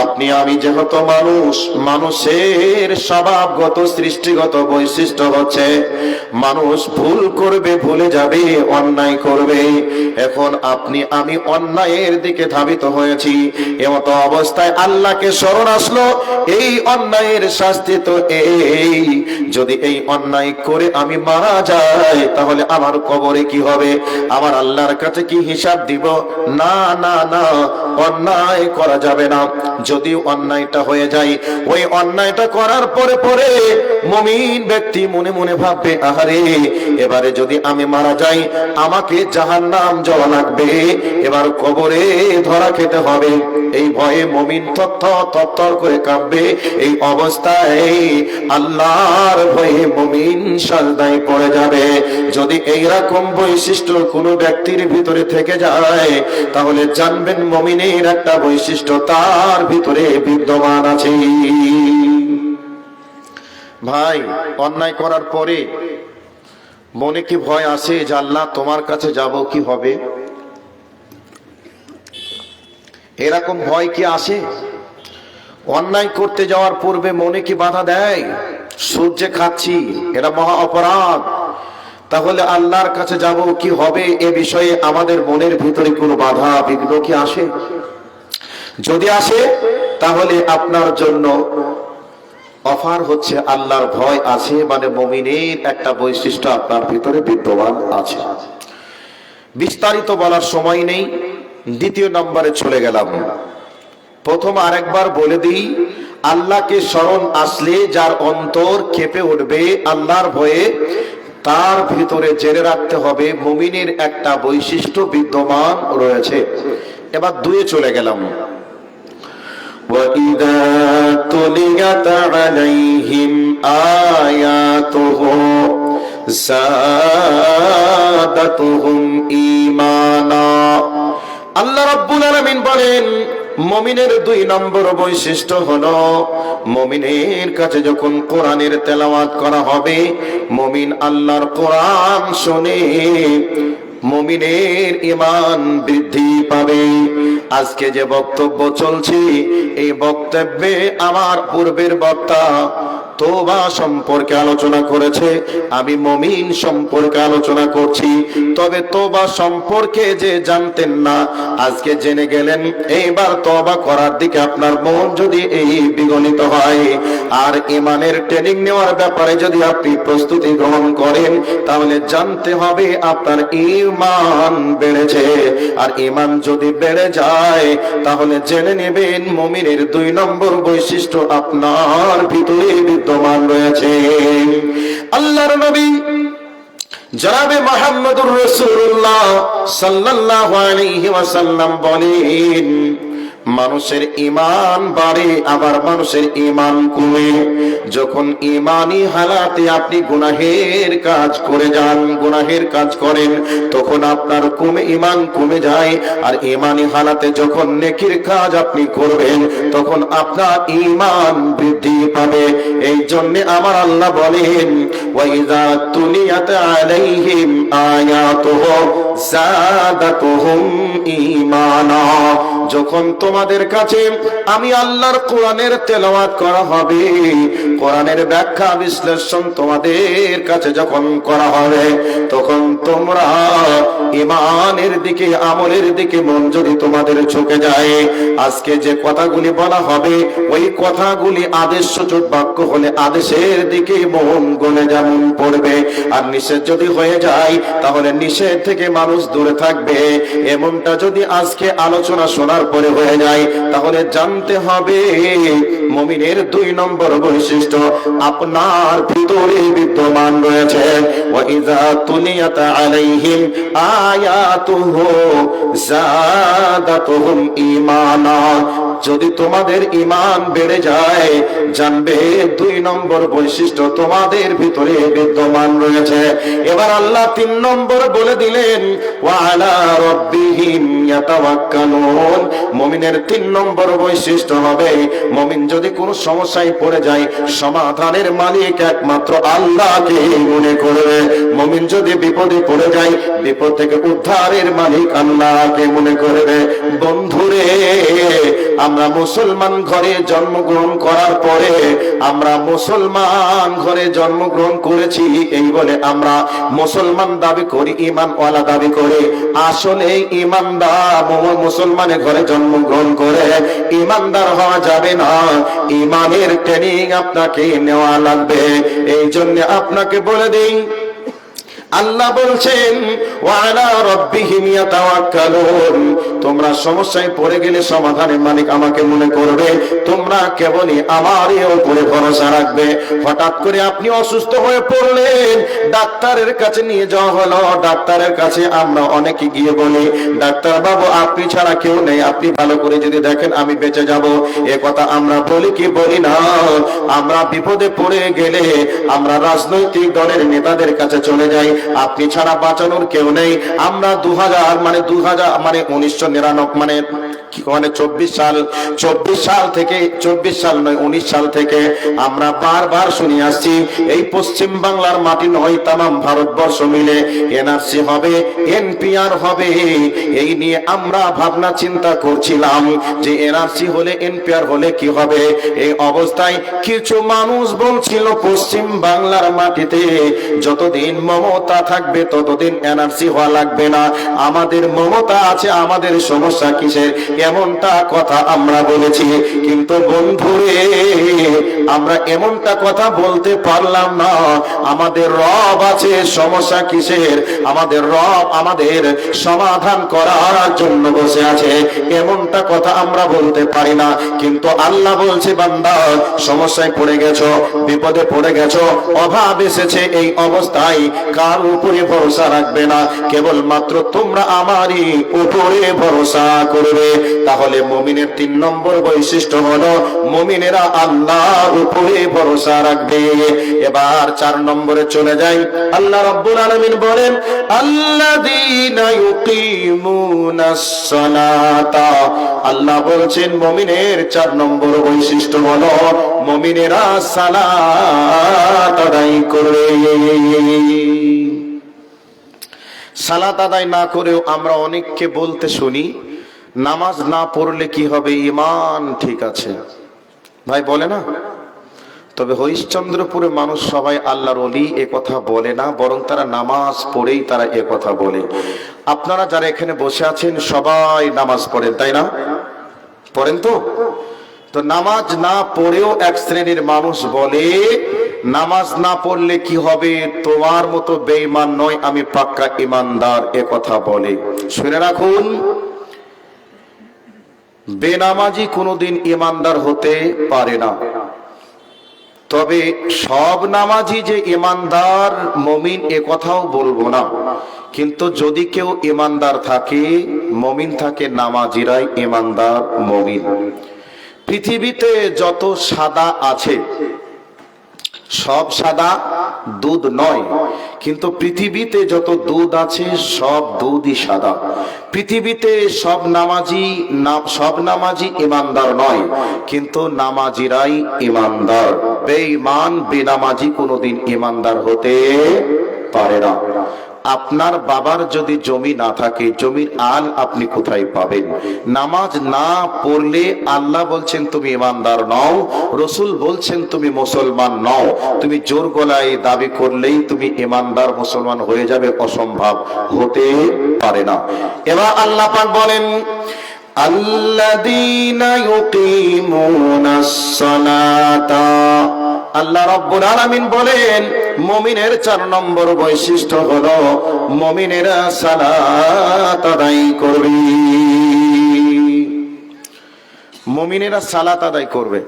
আপনি আমি যেহেতু মানুষের স্বভাবগত সৃষ্টিগত বৈশিষ্ট্য হচ্ছে মানুষ ভুল করবে, ভুলে যাবে, অন্যায় করবে। এখন আপনি আমি অন্যায়ের দিকে ধাবিত হয়েছি, এমতো অবস্থায় আল্লাহকে স্মরণ আসলো। এই অন্যায়ের শাস্তি তো এই, যদি এই অন্যায় করে আমি মারা যাই তাহলে আমার কবরে কি হবে, আমার আল্লাহর কাছে কি হিসাব দিব? না না না, অন্যায় করা যাবে না। যদি অন্যায়টা হয়ে যায়, ওই অন্যায়টা করার পরে পরে মুমিন ব্যক্তি মনে মনে ভাববে, আহারে এবারে যদি আমি মারা যাই আমাকে জাহান্নাম যাওয়া লাগবে, এবার কবরে ধরা খেতে হবে। এই ভয়ে মুমিন থরথর করে কাঁপবে। এই অবস্থায় আল্লাহর ভয়ে মুমিন সাজদায় পড়ে যাবে। যদি এইরকম বৈশিষ্ট্য কোনো ব্যক্তির ভিতরে থেকে যায়, তাহলে জানবেন মুমিনের একটা বৈশিষ্ট্য তার ভিতরে বিদ্যমান আছে। ভাই, অন্যায় করার পরে মনে কি ভয় আসে যে আল্লাহ তোমার কাছে যাব, কি হবে? এরকম ভয় কি আসে? অন্যায় করতে যাওয়ার পূর্বে মনে কি বাধা দেয়, সূর্যে খাচ্ছি, এটা মহা অপরাধ, তাহলে আল্লাহর কাছে যাব, কি হবে? এ বিষয়ে আমাদের মনের ভিতরে কোনো বাধা বিঘ্ন কি আসে? যদি আসে তাহলে আপনার জন্য অফার হচ্ছে আল্লাহর ভয় আছে, মানে মুমিনের একটা বৈশিষ্ট্য আপনার ভিতরে বিদ্যমান আছে। বিস্তারিত বলার সময় নেই, দ্বিতীয় নম্বরে চলে গেলাম। প্রথম আরেকবার বলে দিই, আল্লাহকে স্মরণ আসলে যার অন্তর কেঁপে উঠবে আল্লাহর ভয়ে, তার ভিতরে জেনে রাখতে হবে মুমিনের একটা বৈশিষ্ট্য বিদ্যমান রয়েছে। এবার 2 চলে গেলাম। وَإِذَا تُلِيَتْ عَلَيْهِمْ آيَاتُهُ زَادَتْهُمْ إِيمَانًا। আল্লাহ রাব্বুল আলামিন বলেন, মুমিনের 2 নম্বর বৈশিষ্ট্য হলো, মুমিনের কাছে যখন কোরআনের তেলাওয়াত করা হবে, মুমিন আল্লাহর কোরআন শুনে মুমিনের ঈমান বৃদ্ধি পাবে। আজকে যে বক্তব্য চলছে, এই বক্তব্যে আমার পূর্বের বক্তা তওবা সম্পর্কে আলোচনা করেছে, আমি মুমিন সম্পর্কে আলোচনা করছি। তবে তওবা সম্পর্কে যে জানতেন না, আজকে জেনে গেলেন। এইবার তওবা করার দিকে আপনার মন যদি এই বিগলিত হয়, আর ঈমানের ট্রেনিং নেওয়ার ব্যাপারে যদি আপনি প্রস্তুতি গ্রহণ করেন, তাহলে জানতে হবে আপনার ঈমান বেড়েছে। আর ঈমান যদি বেড়ে যায়, তাহলে জেনে নেবেন মুমিনের 2 নম্বর বৈশিষ্ট্য আপনার ভিতরে বিদ্যমান রয়েছে। আল্লাহর নবী জনাবে মুহাম্মদুর রাসূলুল্লাহ সাল্লাল্লাহু আলাইহি ওয়াসাল্লাম বলেন, মানুষের ঈমান বাড়ে আবার মানুষের ঈমান কমে। যখন ঈমানি হালাতে আপনি গুনাহের কাজ করে যান, গুনাহের কাজ করেন, তখন আপনার ঈমান কমে যায়। আর ঈমানি হালাতে যখন নেকির কাজ আপনি করবেন, তখন আপনার ঈমান বৃদ্ধি পাবে। এই জন্য আমার আল্লাহ বলেন, ওয়াইযা তুলিয়াত আলাইহিম আয়াতুহু যাদাতুহুম ঈমানা। যখন তোমাদের কাছে আমি আল্লাহর কোরআনের তেলাওয়াত করা হবে, কোরআনের ব্যাখ্যা বিশ্লেষণ তোমাদের কাছে যখন করা হবে, তখন তোমরা ঈমানের দিকে, আমলের দিকে মন যদি তোমাদের ঝুঁকে যায়, আজকে যে কথাগুলি বলা হবে ওই কথাগুলি আদেশসূচক বাক্য হলে আদেশের দিকে মন গলে যেমন পড়বে, আর নিষেধ যদি হয়ে যায় তাহলে নিষেধ থেকে মানুষ দূরে থাকবে, এমনটা যদি আজকে আলোচনা শোনার পরে হয়ে যায়, তাহলে জানতে হবে মুমিনের 2 নম্বর বৈশিষ্ট্য আপনার ভিতরে বিদ্যমান রয়েছে। ওয়া ইযা তুলিয়াত আলাইহিম আয়াতুহু যাদাতুহুম ঈমানা, যদি তোমাদের ঈমান বেড়ে যায়, জানবে 2 নম্বর বৈশিষ্ট্য তোমাদের ভিতরে বিদ্যমান রয়েছে। এবার আল্লাহ 3 নম্বর বলে দিলেন, ওয়া আলা রাব্বিহিম ইয়াতাওয়াক্কালুন। মুমিনের 3 নম্বর বৈশিষ্ট্য হবে, মুমিন যদি কোনো সমস্যায় পড়ে যায়, সমাধানের মালিক একমাত্র আল্লাহকে মনে করবে। মুমিন যদি বিপদে পড়ে যায়, বিপদ থেকে উদ্ধারের মালিক আল্লাহকে মনে করবে। বন্ধুরে, আমরা মুসলমান ঘরে জন্মগ্রহণ করার পরে, আমরা মুসলমান ঘরে জন্মগ্রহণ করেছি এই বলে আমরা মুসলমান দাবি করি, ঈমানওয়ালা দাবি করি। আসলে ঈমানদার মুসলমানের ঘরে জন্মগ্রহণ করে ঈমানদার হওয়া যাবে না, ঈমানের ট্রেনিং আপনাকে নেওয়া লাগবে। এই জন্য আপনাকে বলে দেই, আল্লাহ বলছেন ওয়া আলা রাব্বিহিম ইয়াতাওয়াক্কালুন, তোমরা সমস্যায় পড়ে গেলে সমাধানের মালিক আমাকে মনে করবে, তোমরা কেবলই আমারই উপরে ভরসা রাখবে। হঠাৎ করে আপনি অসুস্থ হয়ে পড়লেন, ডাক্তারের কাছে নিয়ে যাওয়া হলো। ডাক্তারের কাছে আমরা অনেকে গিয়ে বলি, ডাক্তার বাবু আপনি ছাড়া কেউ নেই, আপনি ভালো করে যদি দেখেন আমি বেঁচে যাব। এ কথা আমরা বলি কি বলি না? আমরা বিপদে পড়ে গেলে আমরা রাজনৈতিক দলের নেতাদের কাছে চলে যাই, আপনি ছাড়া বাঁচানোর কেউ নেই। আমরা 2000 মানে 24 সাল থেকে 24 সাল নয় 19 সাল থেকে আমরা বারবার শুনে আসছি, এই পশ্চিম বাংলার মাটি নয়, তামাম ভারতবর্ষ মিলে এনআরসি হবে, এনপিআর হবে। এই নিয়ে আমরা ভাবনা চিন্তা করছিলাম যে এনআরসি হলে এনপিআর হলে কি হবে। এই অবস্থায় কিছু মানুষ বলছিল পশ্চিম বাংলার মাটিতে যতদিন মমতা থাকবে ততদিন এনআরসি হওয়া লাগবে না, আমাদের মমতা আছে, আমাদের সমস্যা কিসের, এমনটা কথা আমরা বলেছি। কিন্তু বন্ধুরে, আমরা এমনটা কথা বলতে পারলাম না। আমাদের রব আছে, সমস্যা কিসের, আমাদের রব আমাদের সমাধান করার জন্য বসে আছে, এমনটা কথা আমরা বলতে পারি না। কিন্তু আল্লাহ বলছে, বান্দা সমস্যায় পড়ে গেছো, বিপদে পড়ে গেছো, অভাব এসেছে, এই অবস্থায় কার উপরে ভরসা রাখবে না, কেবলমাত্র তোমরা আমারই উপরে ভরসা করবে। তাহলে মুমিনের 3 নম্বর বৈশিষ্ট্য হলো মুমিনেরা আল্লাহর উপরে ভরসা রাখবে। এবার 4 নম্বরে চলে যাই। আল্লাহ রাব্বুল আলামিন বলেন, আল্লাযীনা ইউকিমুনাস সালাতা, আল্লাহ বলছেন মুমিনের 4 নম্বর বৈশিষ্ট্য হলো মুমিনেরা সালাত আদায় করবে। সালাত আদায় না করেও আমরা অনেককে বলতে শুনি, নামাজ না পড়লে কি হবে, ঈমান ঠিক আছে। ভাই বলে না? তবে হরিশ্চন্দ্রপুরে মানুষ সবাই আল্লাহর ওলি এ কথা বলে না, বরং তারা নামাজ পড়েই তারা এ কথা বলে। আপনারা যারা এখানে বসে আছেন সবাই নামাজ পড়েন, তাই না? পড়েন তো? তো নামাজ না পড়েও এক শ্রেণীর মানুষ বলে নামাজ না পড়লে কি হবে, তোমার মতো বেঈমান নয়, আমি পাক্কা ঈমানদার, এ কথা বলে। শুনে রাখুন, বেনামাজি কোনোদিন ঈমানদার হতে পারে না। তবে সব নামাজি যে ঈমানদার মুমিন এ কথাও বলবো না। কিন্তু যদি কেউ ঈমানদার থাকে, মুমিন থাকে, নামাজিরাই ঈমানদার মুমিন। পৃথিবীতে যত সাদা আছে সব সাদা দুধ নয়, কিন্তু পৃথিবীতে যত দুধ আছে সব দুধই সাদা। পৃথিবীতে সব নামাজি ঈমানদার নয়, কিন্তু নামাজিরাই ঈমানদার। বেঈমান বেনামাজি কোনোদিন ঈমানদার হতে পারে না। আপনার বাবার যদি জমি না থাকে, জমির আল আপনি কোথায় পাবেন? নামাজ না পড়লে আল্লাহ বলছেন তুমি ঈমানদার নও, রসুল বলছেন তুমি মুসলমান নও। তুমি জোর গলায় দাবি করলেই তুমি ঈমানদার মুসলমান হয়ে যাবে, অসম্ভব, হতে পারে না। এবার আল্লাহ পাক বলেন, আল্লাযীনা ইউকিমুনাস সালাতা। আল্লাহ রাব্বুল আলামিন বলেন মুমিনের 4 নম্বর বৈশিষ্ট্য হলো মুমিনেরা সালাত আদায় করবে। মুমিনেরা সালাত আদায় করবে।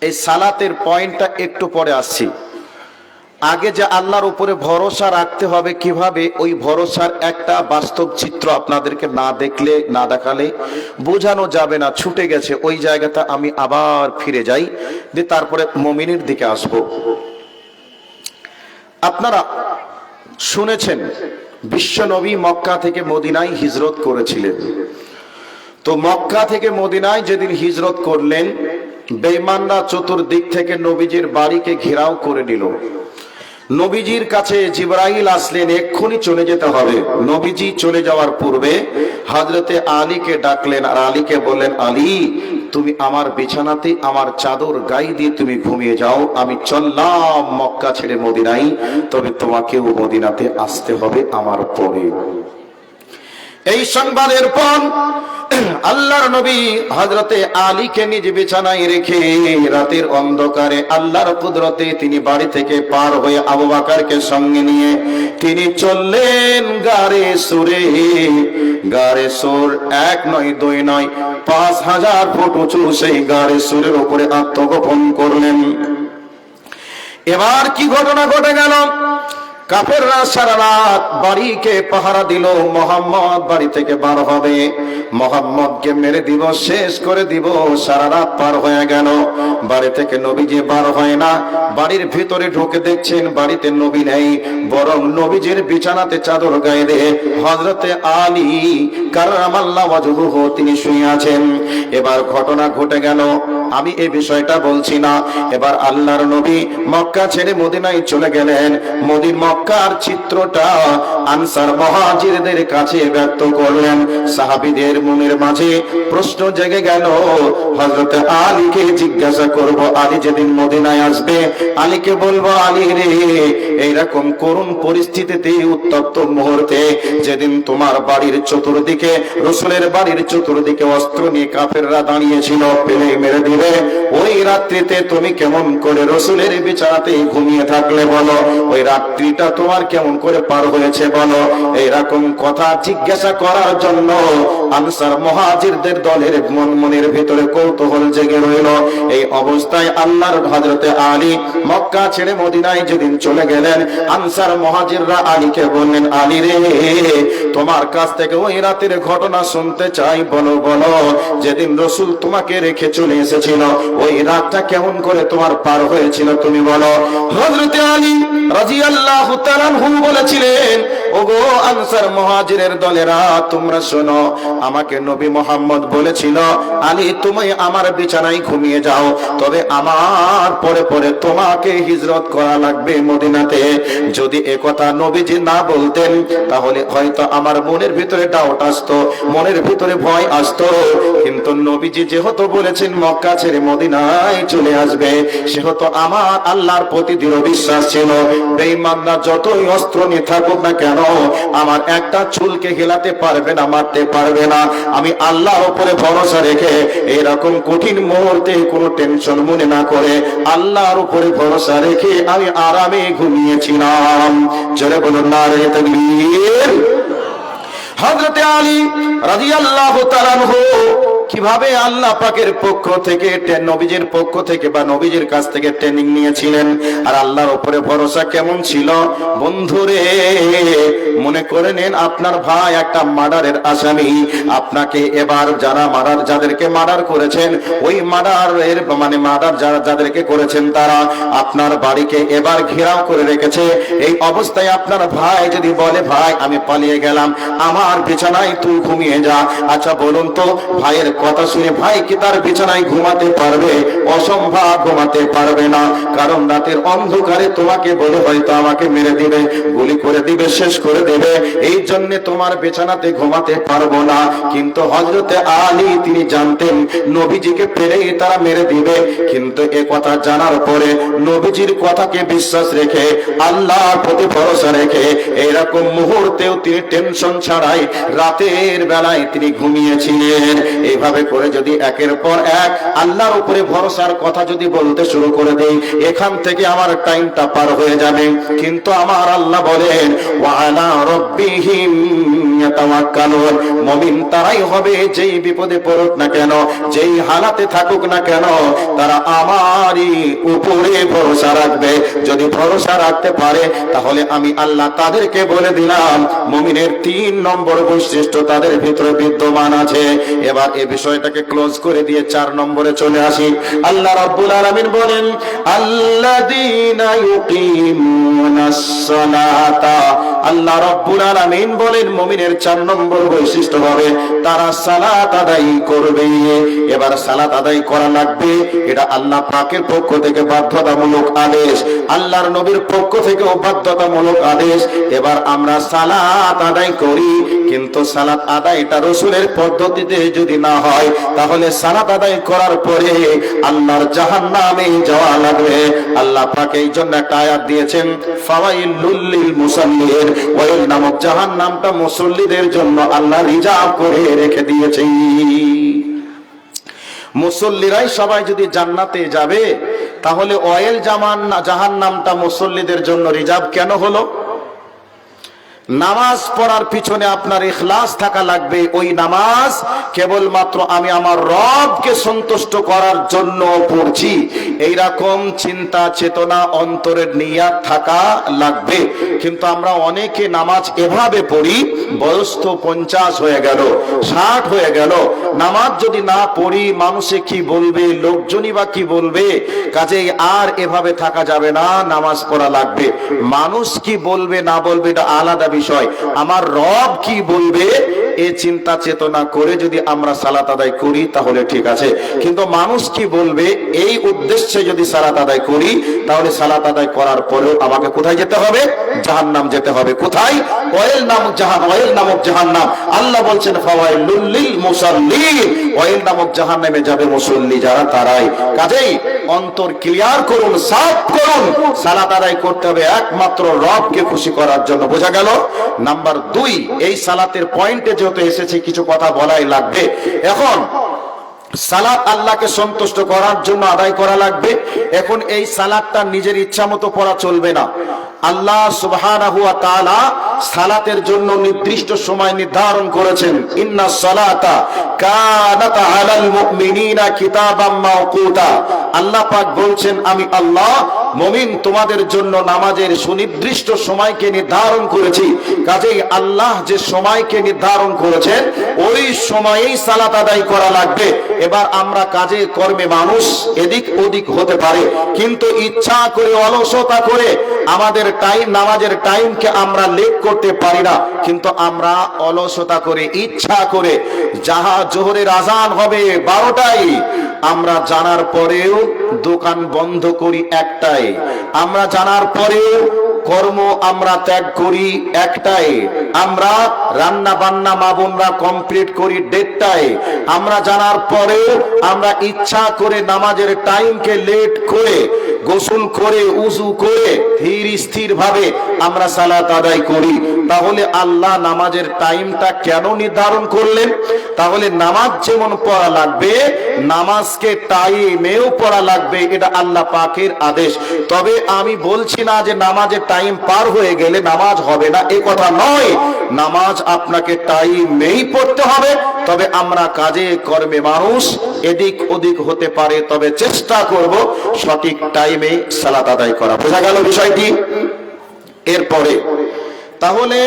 এই সালাতের পয়েন্টটা একটু পরে আসছি। আগে যে আল্লাহর উপরে ভরসা রাখতে হবে কিভাবে, ওই ভরসার একটা বাস্তব চিত্র আপনাদেরকে না দেখলে, না দেখালে বোঝানো যাবে না। ছুটে গেছে ওই জায়গাটা, আমি আবার ফিরে যাই, দিয়ে তারপরে মুমিনের দিকে আসব। আপনারা শুনেছেন বিশ্ব নবী মক্কা থেকে মদিনায় হিজরত করেছিলেন। তো মক্কা থেকে মদিনায় যেদিন হিজরত করলেন, বেঈমানরা চতুর্দিক থেকে নবীজির বাড়িকে ঘেরাও করে নিল। নবীজির কাছে জিবরাইল আসলেন, এক্ষুনি চলে যেতে হবে। নবীজি চলে যাওয়ার পূর্বে হযরতে আলীকে ডাকলেন, আর আলীকে বললেন, আলী তুমি আমার বিছানাতে আমার চাদর গায়ে দিয়ে তুমি ঘুমিয়ে যাও, আমি চললাম মক্কা ছেড়ে মদিনায়, তবে তোমাকেও মদিনাতে আসতে হবে আমার পরে। এই সংবাদের পর আল্লাহর নবী হযরতে আলীকে নিজ বিছানায় রেখে রাতের অন্ধকারে আল্লাহর কুদরতে তিনি বাড়ি থেকে পার হয়ে আবু বকরকে সঙ্গে নিয়ে তিনি চললেন গারে সুরে। গারে সুর 1 নয় 2 নয় 5000 ফুট উঁচু সেই গারে সুরের উপরে আত্মগোপন করলেন। এবার কি ঘটনা ঘটে গেল? কাফেররা সারা রাত বাড়িকে পাহারা দিল। মোহাম্মদ বাড়ি থেকে বার হবে, মোহাম্মদকে মেরে দিব, শেষ করে দিব। সারা রাত পার হয়ে গেল, বাড়ি থেকে নবীজি বার হয় না। বাড়ির ভিতরে ঢুকে দেখছেন বাড়িতে নবী নেই, বরং নবীজির বিছানাতে চাদর গায়ে দিয়ে হযরতে আলী কাররামাল্লাহু ওয়াজহুহু তিনি শুয়ে আছেন। এবার ঘটনা ঘটে গেল, আমি এই বিষয়টা বলছি না। এবার আল্লাহর নবী মক্কা ছেড়ে মদিনায় চলে গেলেন। মক্কার চিত্রটা আনসার মুহাজিরদের কাছে ব্যক্ত করলেন। সাহাবীদের মনের মাঝে প্রশ্ন জেগে গেল, হযরত আলীকে জিজ্ঞাসা করব, আলী যেদিন মদিনায় আসবে আলীকে বলবো, আলী রে এইরকম করুণ পরিস্থিতিতে, উত্তপ্ত মুহূর্তে যেদিন তোমার বাড়ির চতুর্দিকে, রাসূলের বাড়ির চতুর্দিকে অস্ত্র নিয়ে কাফেররা দাঁড়িয়েছিল, পেলে মেরে দিবে, ওই রাত্রিতে তুমি কেমন করে রাসূলের বিছানাতে ঘুমিয়ে থাকলে বলো? ওই রাত্রিটা তোমার কেমন করে পার হয়েছে বলো? এইরকম কথা জিজ্ঞাসা করার জন্য আনসার মুহাজিরদের দলের মনের ভিতরে কৌতূহল জেগে রইল। এই অবস্থায় আল্লাহর হযরতে আলী মক্কা ছেড়ে মদিনায় যেদিন চলে গেলেন, আনসার মুহাজিররা আলীকে বললেন, আলী রে তোমার কাছ থেকে ওই রাতের ঘটনা শুনতে চাই, বলো বলো, যেদিন রাসূল তোমাকে রেখে চলে এসেছিল ওই রাতটা কেমন করে তোমার পার হয়েছিল তুমি বলো। হযরতে আলী রাদিয়াল্লাহু তাআলা আনহু বলেছিলেন, ওগো আনসার মুহাজিরের দলেরা তোমরা শোনো, আমাকে নবী মুহাম্মদ বলেছিল, আলী তুমি আমার বিছানায় ঘুমিয়ে যাও, তবে আমার পরে পরে তোমাকে হিজরত করা লাগবে মদিনাতে। যদি একথা নবীজি না বলতেন তাহলে হয়তো আমার মনের ভিতরে ডাউট আসতো, মনের ভিতরে ভয় আসতো। কিন্তু নবীজি যেহেতু বলেছেন মক্কা ছেড়ে মদিনায় চলে আসবে, সেহেতু আমার আল্লাহর প্রতি দৃঢ় বিশ্বাস ছিল। বেঈমানরা যতই অস্ত্র নিয়ে থাকুক না কেন, আমার একটা চুলকে হেলাতে পারবে না, মারতে পারবে না। আমি আল্লাহর উপরে ভরসা রেখে এরকম কঠিন মুহূর্তে কোনো টেনশন মনে না করে আল্লাহর উপরে ভরসা রেখে আমি আরামে ঘুমিয়েছিলাম। জোরে বলুন নারে তাকবীর। হযরতে আলী রাদিয়াল্লাহু তাআলা আনহু কিভাবে আল্লাহ পাকের পক্ষ থেকে, নবীজির পক্ষ থেকে বা নবীজির কাছ থেকে ট্রেনিং নিয়েছিলেন, আর আল্লাহর উপরে ভরসা কেমন ছিল। বন্ধুরে মনে করে নেন আপনার ভাই একটা মার্ডারের আসামি, আপনাকে এবার যাদেরকে মার্ডার করেছেন, ওই মার্ডারের মানে মার্ডার যাদেরকে করেছেন তারা আপনার বাড়িকে এবার ঘেরাও করে রেখেছে। এই অবস্থায় আপনার ভাই যদি বলে, ভাই আমি পালিয়ে গেলাম, আমার বিছানায় তুই ঘুমিয়ে যা, আচ্ছা বলুন তো ভাইয়ের কথা শুনে ভাই কি তার বিছানায় ঘুমাতে পারবে? অসম্ভব, ঘুমাতে পারবে না। কারণ রাতের অন্ধকারে তোমাকে বলে হয়তো আমাকে মেরে দিবে, গুলি করে দিবে, শেষ করে দেবে, এই জন্য তোমার বিছানাতে ঘুমাতে পারবো না। কিন্তু হযরতে আলী তিনি জানতেন নবীজিকে পেলেই তারা মেরে দিবে। কিন্তু এ কথা জানার পরে নবীজির কথাকে বিশ্বাস রেখে, আল্লাহর প্রতি ভরসা রেখে, এরকম মুহূর্তেও তিনি টেনশন ছাড়াই রাতের বেলায় তিনি ঘুমিয়েছিলেন। এইভাবে করে যদি একের পর এক আল্লাহর উপরে ভরসার কথা যদি বলতে শুরু করে দেই, এখান থেকে আমার টাইমটা পার হয়ে যাবে। কিন্তু আমার আল্লাহ বলেন ওয়া আলা রাব্বিহিম ইয়াতাওয়াক্কালুন, মুমিন তারাই হবে যেই বিপদে পড়ুক না কেন, যেই হালাতে থাকুক না কেন, তারা আমারই উপরে ভরসা রাখবে। যদি ভরসা রাখতে পারে তাহলে আমি আল্লাহ তাদেরকে বলে দিলাম মুমিনের 3 নম্বর বৈশিষ্ট্য তাদের ভিতরে বিদ্যমান আছে। এবার এই বিষয়টাকে ক্লোজ করে দিয়ে 4 নম্বরে চলে আসি। আল্লাহ রাব্বুল আলামিন বলেন আল্লাযীনা ইউকিমুনাস সালাতা, আল্লাহ রাব্বুল আলামিন বলেন মুমিনের 4 নম্বর বৈশিষ্ট্য হবে তারা সালাত আদায় করবে। এবার সালাত আদায় করা লাগবে, এটা আল্লাহ পাকের পক্ষ থেকে বাধ্যতামূলক আদেশ, আল্লাহর নবীর পক্ষ থেকে বাধ্যতামূলক আদেশ। এবার আমরা সালাত আদায় করি, কিন্তু সালাত আদায়টা রাসূলের পদ্ধতিতে যদি না হয় তাহলে সালাত আদায় করার পরে আল্লাহর জাহান্নামে যাওয়া লাগবে। আল্লাহ পাক এই জন্য একটা আয়াত দিয়েছেন ফাওয়াইলুল লিল মুসাল্লিন, ওয়াইল নামক জাহান্নামটা মুসল্লিদের জন্য আল্লাহ রিজার্ভ করে রেখে দিয়েছেন। মুসল্লিরাই সবাই যদি জান্নাতে যাবে তাহলে ওয়াইল জাহান্নামটা মুসল্লিদের জন্য রিজার্ভ কেন হলো? নামাজ পড়ার পিছনে আপনার ইখলাস থাকা লাগবে। ওই নামাজ কেবলমাত্র আমি আমার রবকে সন্তুষ্ট করার জন্য পড়ছি, এইরকম চিন্তা চেতনা অন্তরের নিয়াত থাকা লাগবে। কিন্তু আমরা অনেকে নামাজ এভাবে পড়ি, বয়স তো 50 হয়ে গেল, 60 হয়ে গেল, নামাজ যদি না পড়ি মানুষে কি বলবে, লোকজনই বা কি বলবে, কাজেই আর এভাবে থাকা যাবে না, নামাজ পড়া লাগবে। মানুষ কি বলবে না বলবে এটা আলাদা বিষয়, আমার রব কি বলবে এই চিন্তা চেতনা করে যদি আমরা সালাত আদায় করি তাহলে ঠিক আছে। কিন্তু মানুষ কি বলবে এই উদ্দেশ্যে যদি সালাত আদায় করি তাহলে সালাত আদায় করার পরেও আমাকে কোথায় যেতে হবে? জাহান্নাম যেতে হবে। কোথায়? ওয়াইল নামক জাহান্নাম। আল্লাহ বলছেন ফাওয়াইলুল লিল মুসাল্লিন, ওয়াইল নামক জাহান্নামে যাবে মুসল্লি যারা, তারাই। কাজেই অন্তর ক্লিয়ার করুন, সাফ করুন, সালাত আদায় করতে হবে একমাত্র রবকে খুশি করার জন্য। বোঝা গেল? নাম্বার 2, এই সালাতের পয়েন্টে যেহেতু এসেছে কিছু কথা বলাই লাগবে। এখন সালাত আল্লাহকে সন্তুষ্ট করার জন্য আদায় করা লাগবে। এখন এই সালাতটা নিজের ইচ্ছা মতো পড়া চলবে না। আল্লাহ সুবহানাহু ওয়া তাআলা সালাতের জন্য নির্দিষ্ট সময় নির্ধারণ করেছেন। ইন্নাস সালাতা কানাত আলাল মুমিনিনা কিতাবাম মাওকুতা। আল্লাহ পাক বলছেন আমি আল্লাহ মুমিন তোমাদের জন্য নামাজের সুনির্দিষ্ট সময়কে নির্ধারণ করেছি। কাজেই আল্লাহ যে সময়কে নির্ধারণ করেছেন ওই সময়েই সালাত আদায় করা লাগবে। এবার আমরা কাজে কর্মে মানুষ এদিক ওদিক হতে পারে, কিন্তু ইচ্ছা করে অলসতা করে আমাদের নামাজের টাইমকে আমরা লেট করতে পারি না। কিন্তু আমরা অলসতা করে ইচ্ছা করে জোহরের আজান হবে 12টায়, আমরা জানার পরেও দোকান বন্ধ করি 1টায়, আমরা জানার পরেও কর্ম আমরা ত্যাগ করি 1টায়, আমরা রান্না বান্না মা বোনরা কমপ্লিট করি 1:30টায়, আমরা জানার পরেও আমরা ইচ্ছা করে নামাজের টাইমকে লেট করে গোসল করে উযু করে ধীর স্থির ভাবে আমরা সালাত আদায় করি। তাহলে আল্লাহ নামাজের টাইমটা কেন নির্ধারণ করলেন? তাহলে নামাজ যেমন পড়া লাগবে নামাজকে টাইমেও পড়া লাগবে, এটা আল্লাহ পাকের আদেশ। তবে আমি বলছি না যে নামাজের টাইম পার হয়ে গেলে নামাজ হবে না, এ কথা নয়। নামাজ আপনাকে টাইমেই পড়তে হবে। তবে আমরা কাজে কর্মে মানুষ এদিক ওদিক হতে পারে, তবে চেষ্টা করব সঠিক টাইমে সালাত আদায় করা। বোঝা গেল বিষয়টি? এরপরে তাহলে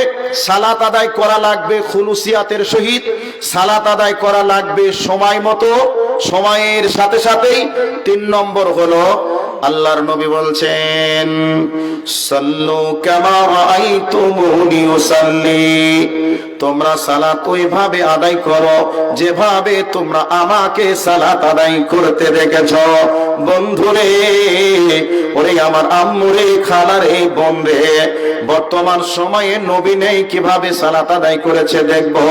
সালাত আদায় করা লাগবে খুলুসিয়াতের সহিত, সালাত আদায় করা লাগবে সময় মতো, সময়ের সাথে সাথেই। 3 নম্বর হলো আল্লাহর নবী বলছেন, সাল্লু কামা রাআইতুমুনি উসাল্লি, তোমরা সালাত ওইভাবে আদায় করো যেভাবে তোমরা আমাকে সালাত আদায় করতে দেখেছো। বন্ধুরে, ওরে আমার আম্মুরে, খালারে, বোনরে, বর্তমান সময়ে নবী নেই, কিভাবে সালাত আদায় করেছে দেখবো।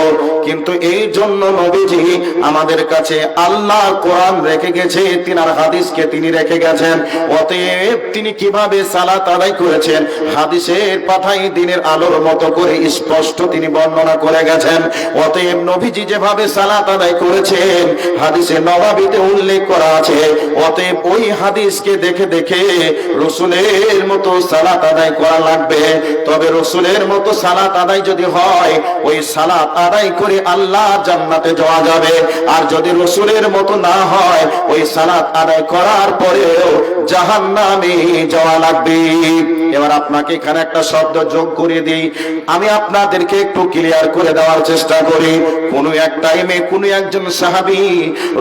কিন্তু এই জন্য নবীজি আমাদের কাছে আল্লাহর কোরআন রেখে গেছে, তিনার হাদিসকে তিনি রেখে গেছেন। অতএব তিনি কিভাবে সালাত আদায় করেছেন হাদিসের পাতায় দিনের আলোর মতো করে স্পষ্ট তিনি বর্ণনা করে গেছেন। অতএব নবীজি যেভাবে সালাত আদায় করেছেন হাদিসে নববীতে উল্লেখ করা আছে। অতএব ওই হাদিসকে দেখে দেখে রাসূলের মতো সালাত আদায় করা লাগবে। তবে রাসূলের মতো সালাত আদায় যদি হয়, ওই সালাত আদায় করে আল্লাহ জান্নাতে যাওয়া যাবে। আর যদি রাসূলের মতো না হয়, ওই সালাত আদায় করার পরেও জাহান্নামে যাওয়া লাগবে। এবার আপনাকে এখানে একটা শব্দ যোগ করে দিই, আমি আপনাদেরকে একটু ক্লিয়ার করে দেওয়ার চেষ্টা করি। কোন এক টাইমে কোন একজন সাহাবী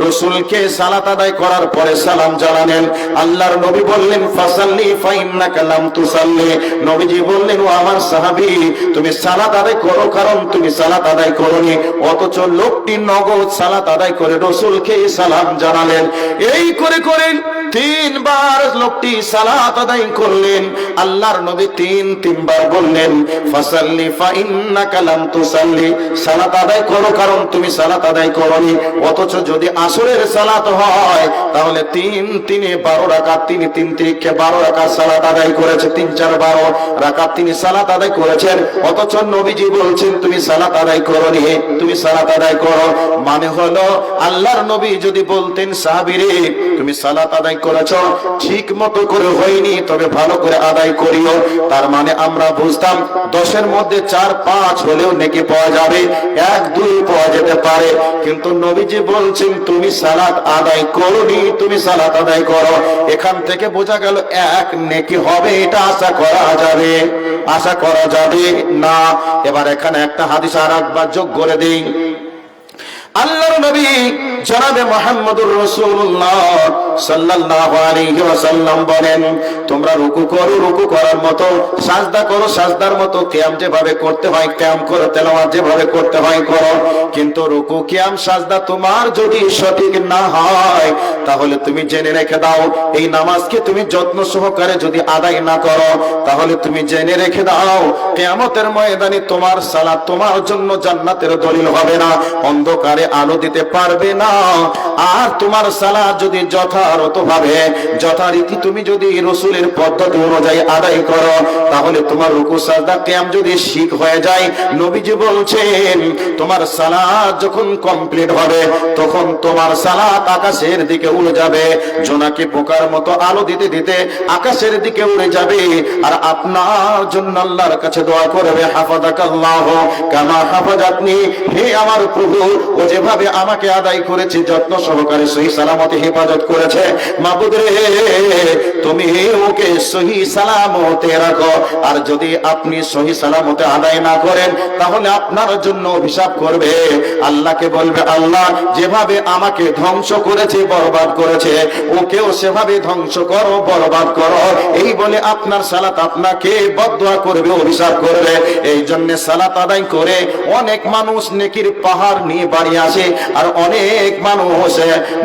রাসূলকে সালাত আদায় করার পরে সালাম জানালেন। আল্লাহর নবী বললেন, ফাসাল্লি ফাইন্নাকা লাম তুসাল্লি। নবীজি বললেন, ও আমার সাহাবী, তুমি সালাত আদায় করো, কারণ তুমি সালাত আদায় করোনি। অথচ লোকটি নগদ সালাত আদায় করে রাসূলকে সালাম জানালেন। এই করে করে তিনবার লোকটি সালাত আদায় করলেন। আল্লাহর নবী তিনবার বললেন, ফাসাল্লি ফাইন্নাকা লাম তুসাল্লি, সালাত আদায় করো, কারণ তুমি সালাত আদায় করোনি। অথচ যদি আসরের সালাত হয় তাহলে 3-3-12 রাকাত, 3-3-12 রাকাত সালাত আদায় করেছে, 3-4-12 রাকাত তিনি সালাত আদায় করেছেন। অথচ নবীজি বলছেন তুমি সালাত আদায় করোনি, তুমি সালাত আদায় করো। মানে হলো আল্লাহর নবী যদি বলতেন, সাহাবীরে তুমি সালাত আদায় করেছো, ঠিক মতো করে হয়নি, তবে ভালো করে আদায় করিও, তার মানে আমরা বুঝতাম 10-এর মধ্যে 4-5 হলেও নেকি পাওয়া যাবে, 1-2 পাওয়া যেতে পারে। কিন্তু নবীজি বলছেন তুমি সালাত আদায় করোনি, তুমি সালাত আদায় করো। এখান থেকে বোঝা গেল 1 নেকি হবে, এটা আশা করা যাবে? আশা করা যাবে না। এবার এখানে একটা হাদিস আর একবার যোগ করে দিই। আল্লাহর নবী জনাবে মুহাম্মদুর রাসূলুল্লাহ সাল্লাল্লাহু আলাইহি ওয়াসাল্লাম বলেন, তোমরা রুকু করো, রুকু করার মতো, সাজদা করো, সাজদার মতো, কিয়াম যেভাবে করতে হয় কিয়াম করো, তেলাওয়াত যেভাবে করতে হয় করো। কিন্তু রুকু, কিয়াম, সাজদা তোমার যদি সঠিক না হয়, তাহলে তুমি জেনে রেখে দাও, এই নামাজকে তুমি যত্ন সহকারে যদি আদায় না করো, তাহলে তুমি জেনে রেখে দাও কিয়ামতের ময়দানে তোমার সালাত তোমার জন্য জান্নাতের দলিল হবে না, অন্ধকারে আলো দিতে পারবে না। আর তোমার সালাত যদি যথাযথভাবে যথারীতি তুমি যদি রাসূলের পদ্ধতি অনুযায়ী আদায় করো, তাহলে তোমার রুকু, সাজদা, কিয়াম যদি ঠিক হয়ে যায়, নবীজি বলছেন তোমার সালাত যখন কমপ্লিট হবে তখন তোমার সালাত আকাশের দিকে উড়ে যাবে, জোনাকি পোকার মতো আলো দিতে দিতে আকাশের দিকে উড়ে যাবে। আর আপনার জন্য আল্লাহর কাছে দোয়া করবে, হাফাজাকাল্লাহু কামা হাফাজাতনি, হে আমার প্রভু, ও যেভাবে আমাকে আদায় করেছে, যত্ন সহকারে সহি সালামতে হেফাজত করেছে, মাবুদ রে তুমি ওকে সহি সালামতে রাখো। আর যদি আপনি সহি সালামতে আদায় না করেন, তাহলে আপনার জন্য অভিশাপ করবে। আল্লাহকে বলবে, আল্লাহ যেভাবে আমাকে ধ্বংস করেছে, বরবাদ করেছে, ওকেও সেভাবে ধ্বংস করো, বরবাদ করো। এই বলে আপনার সালাত আপনাকে বদদুয়া করবে, অভিশাপ করবে। এই জন্য সালাত আদায় করে অনেক মানুষ নেকির পাহাড় নিয়ে বাড়ি আসে, আর অনেক মানুষ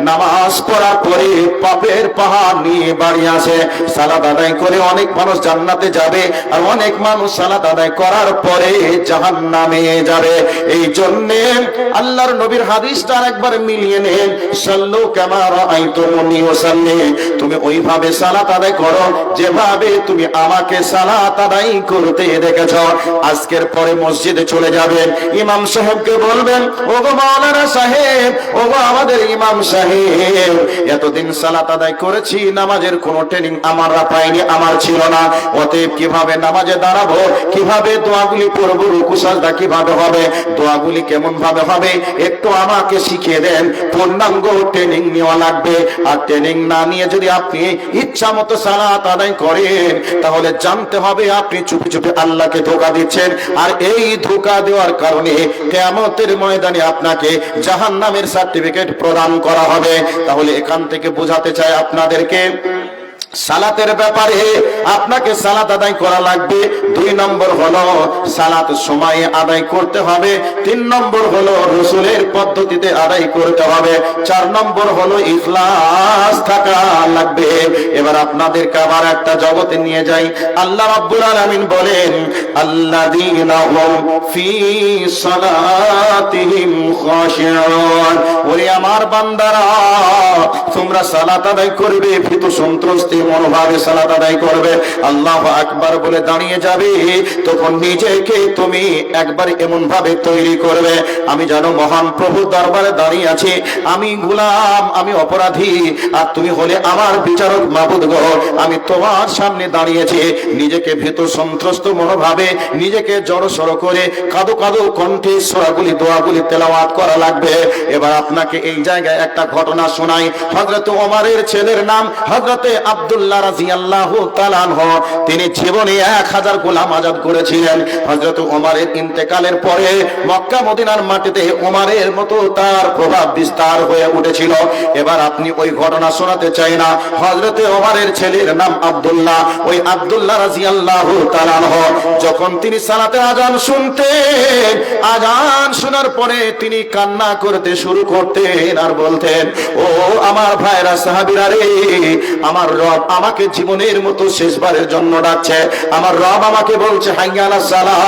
নামাজ পড়ার পরে পাপের পাহাড় নিয়ে বাড়ি আসে। সালাত আদায় করে অনেক মানুষ জান্নাতে যাবে, আর অনেক মানুষ সালাত আদায় করার পরে জাহান্নামে যাবে। এই জন্য আল্লাহর নবীর হাদিসটা একবার মিলিয়ে নেন, সাল্লু কামা রাআইতুমুনি উসাল্লি, তুমি ওইভাবে সালাত আদায় করো যেভাবে তুমি আমাকে সালাত আদায় করতে দেখেছো। আজকের পরে মসজিদে চলে যাবেন, ইমাম সাহেবকে বলবেন, ওগো মাওলানা সাহেব, ওগো আমাদের ইমাম সাহেব, এতদিন সালাত আদায় করেছি, নামাজের কোনো ট্রেনিং আমরা পাইনি, আমার ছিল না। অতএব কিভাবে নামাজে দাঁড়াবো, কিভাবে দোয়াগুলি পড়বো, রুকু সাজদা কিভাবে হবে, দোয়াগুলি কেমন ভাবে হবে, একটু আমাকে শিখিয়ে দেন। পূর্ণাঙ্গ ট্রেনিং নেওয়া লাগবে। আর ট্রেনিং না নিয়ে যদি আপনি ইচ্ছা মতো সালাত আদায় করেন, তাহলে জানতে হবে আপনি চুপি চুপি আল্লাহকে ধোঁকা দিচ্ছেন। আর এই ধোঁকা দেওয়ার কারণে কিয়ামতের ময়দানে আপনাকে জাহান্নামের সার্টিফিকেট প্রদান করা হবে। তাহলে এখান থেকে বোঝাতে চাই আপনাদেরকে, সালাতের ব্যাপারে আপনাকে সালাত আদায় করা লাগবে। 2 নম্বর হলো সালাত সময়ে আদায় করতে হবে। 3 নম্বর হলো রাসূলের পদ্ধতিতে আদায় করতে হবে। 4 নম্বর হলো ইখলাস থাকা লাগবে। এবার আপনাদেরকে আবার একটা জগতে নিয়ে যাই। আল্লাহ রাব্বুল আলামিন বলেন, আল্লাযীনা হুম ফি সালাতিহিম খাশিউন। ওরে আমার বান্দারা, তোমরা সালাত আদায় করবে, ভীত সন্ত্রস্ত মনোভাবে সালাত আদায় করবে। আল্লাহু আকবার বলে দাঁড়িয়ে যাবে, তখন নিজেকে তুমি একবার এমন ভাবে তৈরি করবে, আমি যেন মহান প্রভুর দরবারে দাঁড়িয়ে আছি, আমি গোলাম, আমি অপরাধী, আর তুমি হলে আমার বিচারক মাবুদ গো। আমি তোমার সামনে দাঁড়িয়েছি। নিজেকে ভীত সন্ত্রস্ত মনোভাবে নিজেকে জড়সড় করে কাঁদো কাঁদো কণ্ঠে সূরাগুলি দোয়াগুলি তেলাওয়াত করা লাগবে। এবার আপনাকে এই জায়গায় একটা ঘটনা শোনাই। হযরত ওমরের ছেলের নাম হযরতে আব্দুল্লাহ রাদিয়াল্লাহু তাআলা আনহু। তিনি জীবনে 1000 গোলাম আজাদ করেছিলেন। হযরত ওমরের ইন্তেকালের পরে মক্কা মদিনার মাটিতে ওমরের মতো তার প্রভাব বিস্তার হয়ে উঠেছিল। এবার আপনি ওই ঘটনা শোনাতে চাই না। হযরতে ওমরের ছেলের নাম আব্দুল্লাহ। ওই আব্দুল্লাহ রাদিয়াল্লাহু তাআলা আনহু যখন তিনি সালাতের আযান শুনতেন, আযান শোনার পরে তিনি কান্না করতে শুরু করতেন আর বলতেন, ও আমার ভাইরা সাহাবীরা রে, আমার রব আমাকে জীবনের মতো শেষবারের জন্য ডাকছে। আমার রব আমাকে বলছে হাইয়া আলাস সালাহ,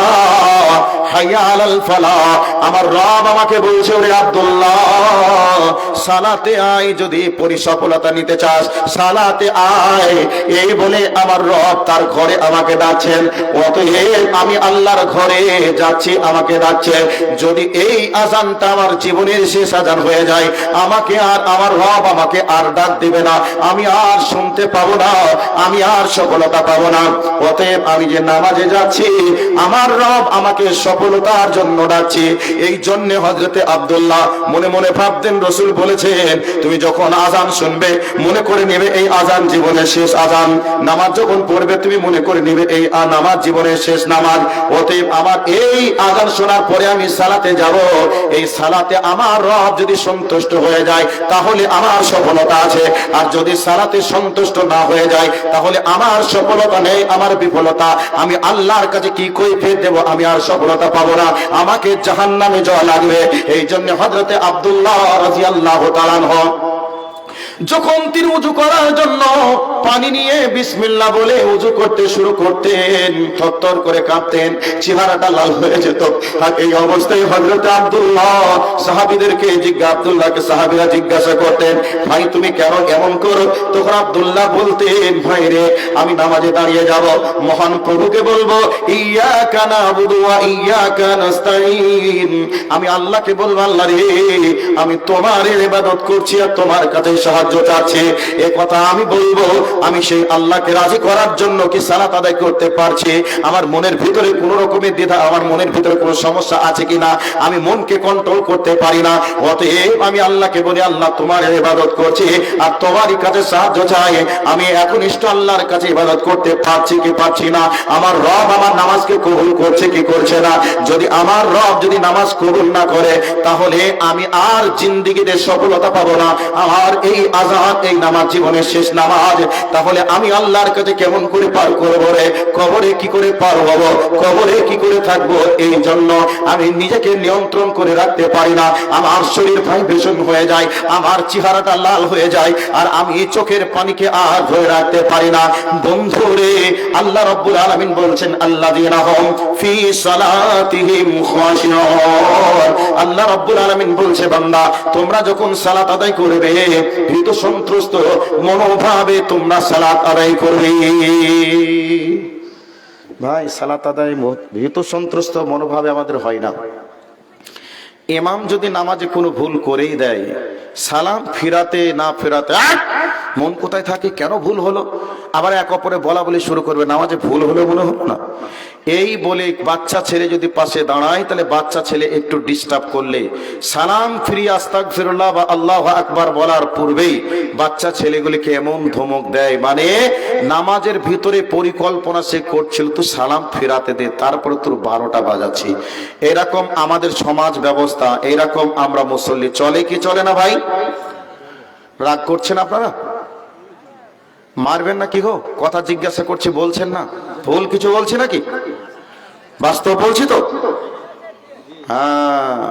হাইয়া আলাল ফালাহ। আমার রব আমাকে বলছে, ওরে আব্দুল্লাহ, সালাতে আয়, যদি পরিসফলতা নিতে চাস সালাতে আয়। এই বলে আমার রব তার ঘরে আমাকে ডাকছেন। অতএব আমি আল্লাহর ঘরে যাচ্ছি, আমাকে ডাকছে। যদি এই আযানটা আমার জীবনের শেষ আযান হয়ে যায়, আমাকে আর আমার রব আমাকে আর ডাক দিবে না, আমি আর শুনতে পাবো না, আমি আর সফলতা পাবো না। অতএব আমি যে নামাজে যাচ্ছি, আমার রব আমাকে সফলতার জন্য ডাকছে। এই জন্য হযরতে আব্দুল্লাহ মনে মনে ভাবতেন, রাসূল বলেছেন তুমি যখন আযান শুনবে মনে করে নেবে এই আযান জীবনের শেষ আযান। নামাজ যখন পড়বে তুমি মনে করে নেবে এই নামাজ জীবনের শেষ নামাজ। অতএব আমার এই আযান শোনার পরে আমি সালাতে যাব। এই সালাতে আমার রব যদি সন্তুষ্ট হয়ে যায় তাহলে আমার সফলতা আছে, আর যদি সালাতে সন্তুষ্ট না হয়ে যায় তাহলে আমার সফলতা নেই, আমার বিফলতা। আমি আল্লাহর কাছে কি কৈফিয়ত দেব? আমি আর সফলতা পাবো না, আমাকে জাহান্নামে যাওয়া লাগবে। এই জন্য হযরতে আব্দুল্লাহ রাদিয়াল্লাহু তাআলা আনহু যখন তিনি উযু করার জন্য পানি নিয়ে বিসমিল্লাহ বলে উযু করতে শুরু করতেন, থরথর করে কাঁপতেন, চেহারাটা লাল হয়ে যেত। আর এই অবস্থায় হযরত আব্দুল্লাহ সাহাবীদেরকে আব্দুল্লাহকে সাহাবীরা জিজ্ঞাসা করতেন, ভাই তুমি কেন এমন করো? তখন আব্দুল্লাহ বলতেন, ভাই রে, আমি নামাজে দাঁড়িয়ে যাব, মহান প্রভুকে বলবো ইয়াকা নাবুদু ওয়া ইয়াকা নাস্তাঈন। আমি আল্লাহকে বলবো, আল্লাহ রে, আমি তোমার ইবাদত করছি আর তোমার কাছে সাহায্য চাচ্ছি। এই কথা আমি বলবো, আমি সেই আল্লাহকে রাজি করার জন্য কি সালাত আদায় করতে পারছি? আমার মনের ভিতরে কোনো রকমের দ্বিধা, আমার মনের ভিতরে কোনো সমস্যা আছে কিনা, আমি মনকে কন্ট্রোল করতে পারি না। অতএব আমি আল্লাহকে বলি, আল্লাহ তোমার ইবাদত করছি আর তোমারই কাছে সাহায্য চাই। আমি একনিষ্ঠ আল্লাহর কাছে ইবাদত করতে পারছি কি পারছি না, আমার রব আমার নামাজকে কবুল করছে কি করছে না। যদি আমার রব যদি নামাজ কবুল না করে তাহলে আমি আর জিন্দেগিতে সফলতা পাবো না। আমার এই আযান, এই নামাজ জীবনের শেষ নামাজ, তাহলে আমি আল্লাহর কাছে কেমন করে পার করবো রে? কবরে কি করে পার হব? কবরে কি করে থাকবো? এই জন্য আমি নিজেকে নিয়ন্ত্রণ করে রাখতে পারি না। আমার শরীর ভাইব্রেশন হয়ে যায়, আমার চেহারাটা লাল হয়ে যায়, আর আমি চোখের পানিকে আর ধরে রাখতে পারি না। বন্ধুরে, আল্লাহ রাব্বুল আলামিন বলছেন, আল্লাযীনা হুম ফি সালাতিহিম খাশিউন। আল্লাহ রাব্বুল আলামিন বলছে, বান্দা তোমরা যখন সালাত আদায় করবে ভীত সন্ত্রস্ত মনোভাবে তোমরা সালাত আদায় করবে। ভাই, সালাত আদায় ভীত সন্ত্রস্ত মনোভাবে আমাদের হয় না। ইমাম যদি নামাজে কোনো ভুল করেই দেয়, সালাম ফিরাতে না ফিরাতে মন কোথায় থাকে, কেন ভুল হলো, আবার এক অপরে বলা বলি শুরু করবে, নামাজে ভুল হলো মনে হলো না। এই বলে বাচ্চা ছেলে যদি পাশে দাঁড়ায়, তাহলে বাচ্চা ছেলে একটু ডিস্টার্ব করলে সালাম ফিরিয়ে আস্তাগফিরুল্লাহ বা আল্লাহু আকবার বলার পূর্বেই বাচ্চা ছেলেগুলিকে এমন ধমক দেয়, মানে নামাজের ভিতরে পরিকল্পনা সে করছিল, তো সালাম ফিরাতে দে, তারপরে তোর 12টা বাজাচ্ছি। এরকম আমাদের সমাজ ব্যবস্থা, এরকম আমরা মুসল্লি। চলে কি চলে না ভাই? রাগ করছেন আপনারা? মারবেন না কি গো? কথা জিজ্ঞাসা করছি, বলছেন না? ভুল কিছু বলছি নাকি? বাস্তব বলছি তো? হ্যাঁ,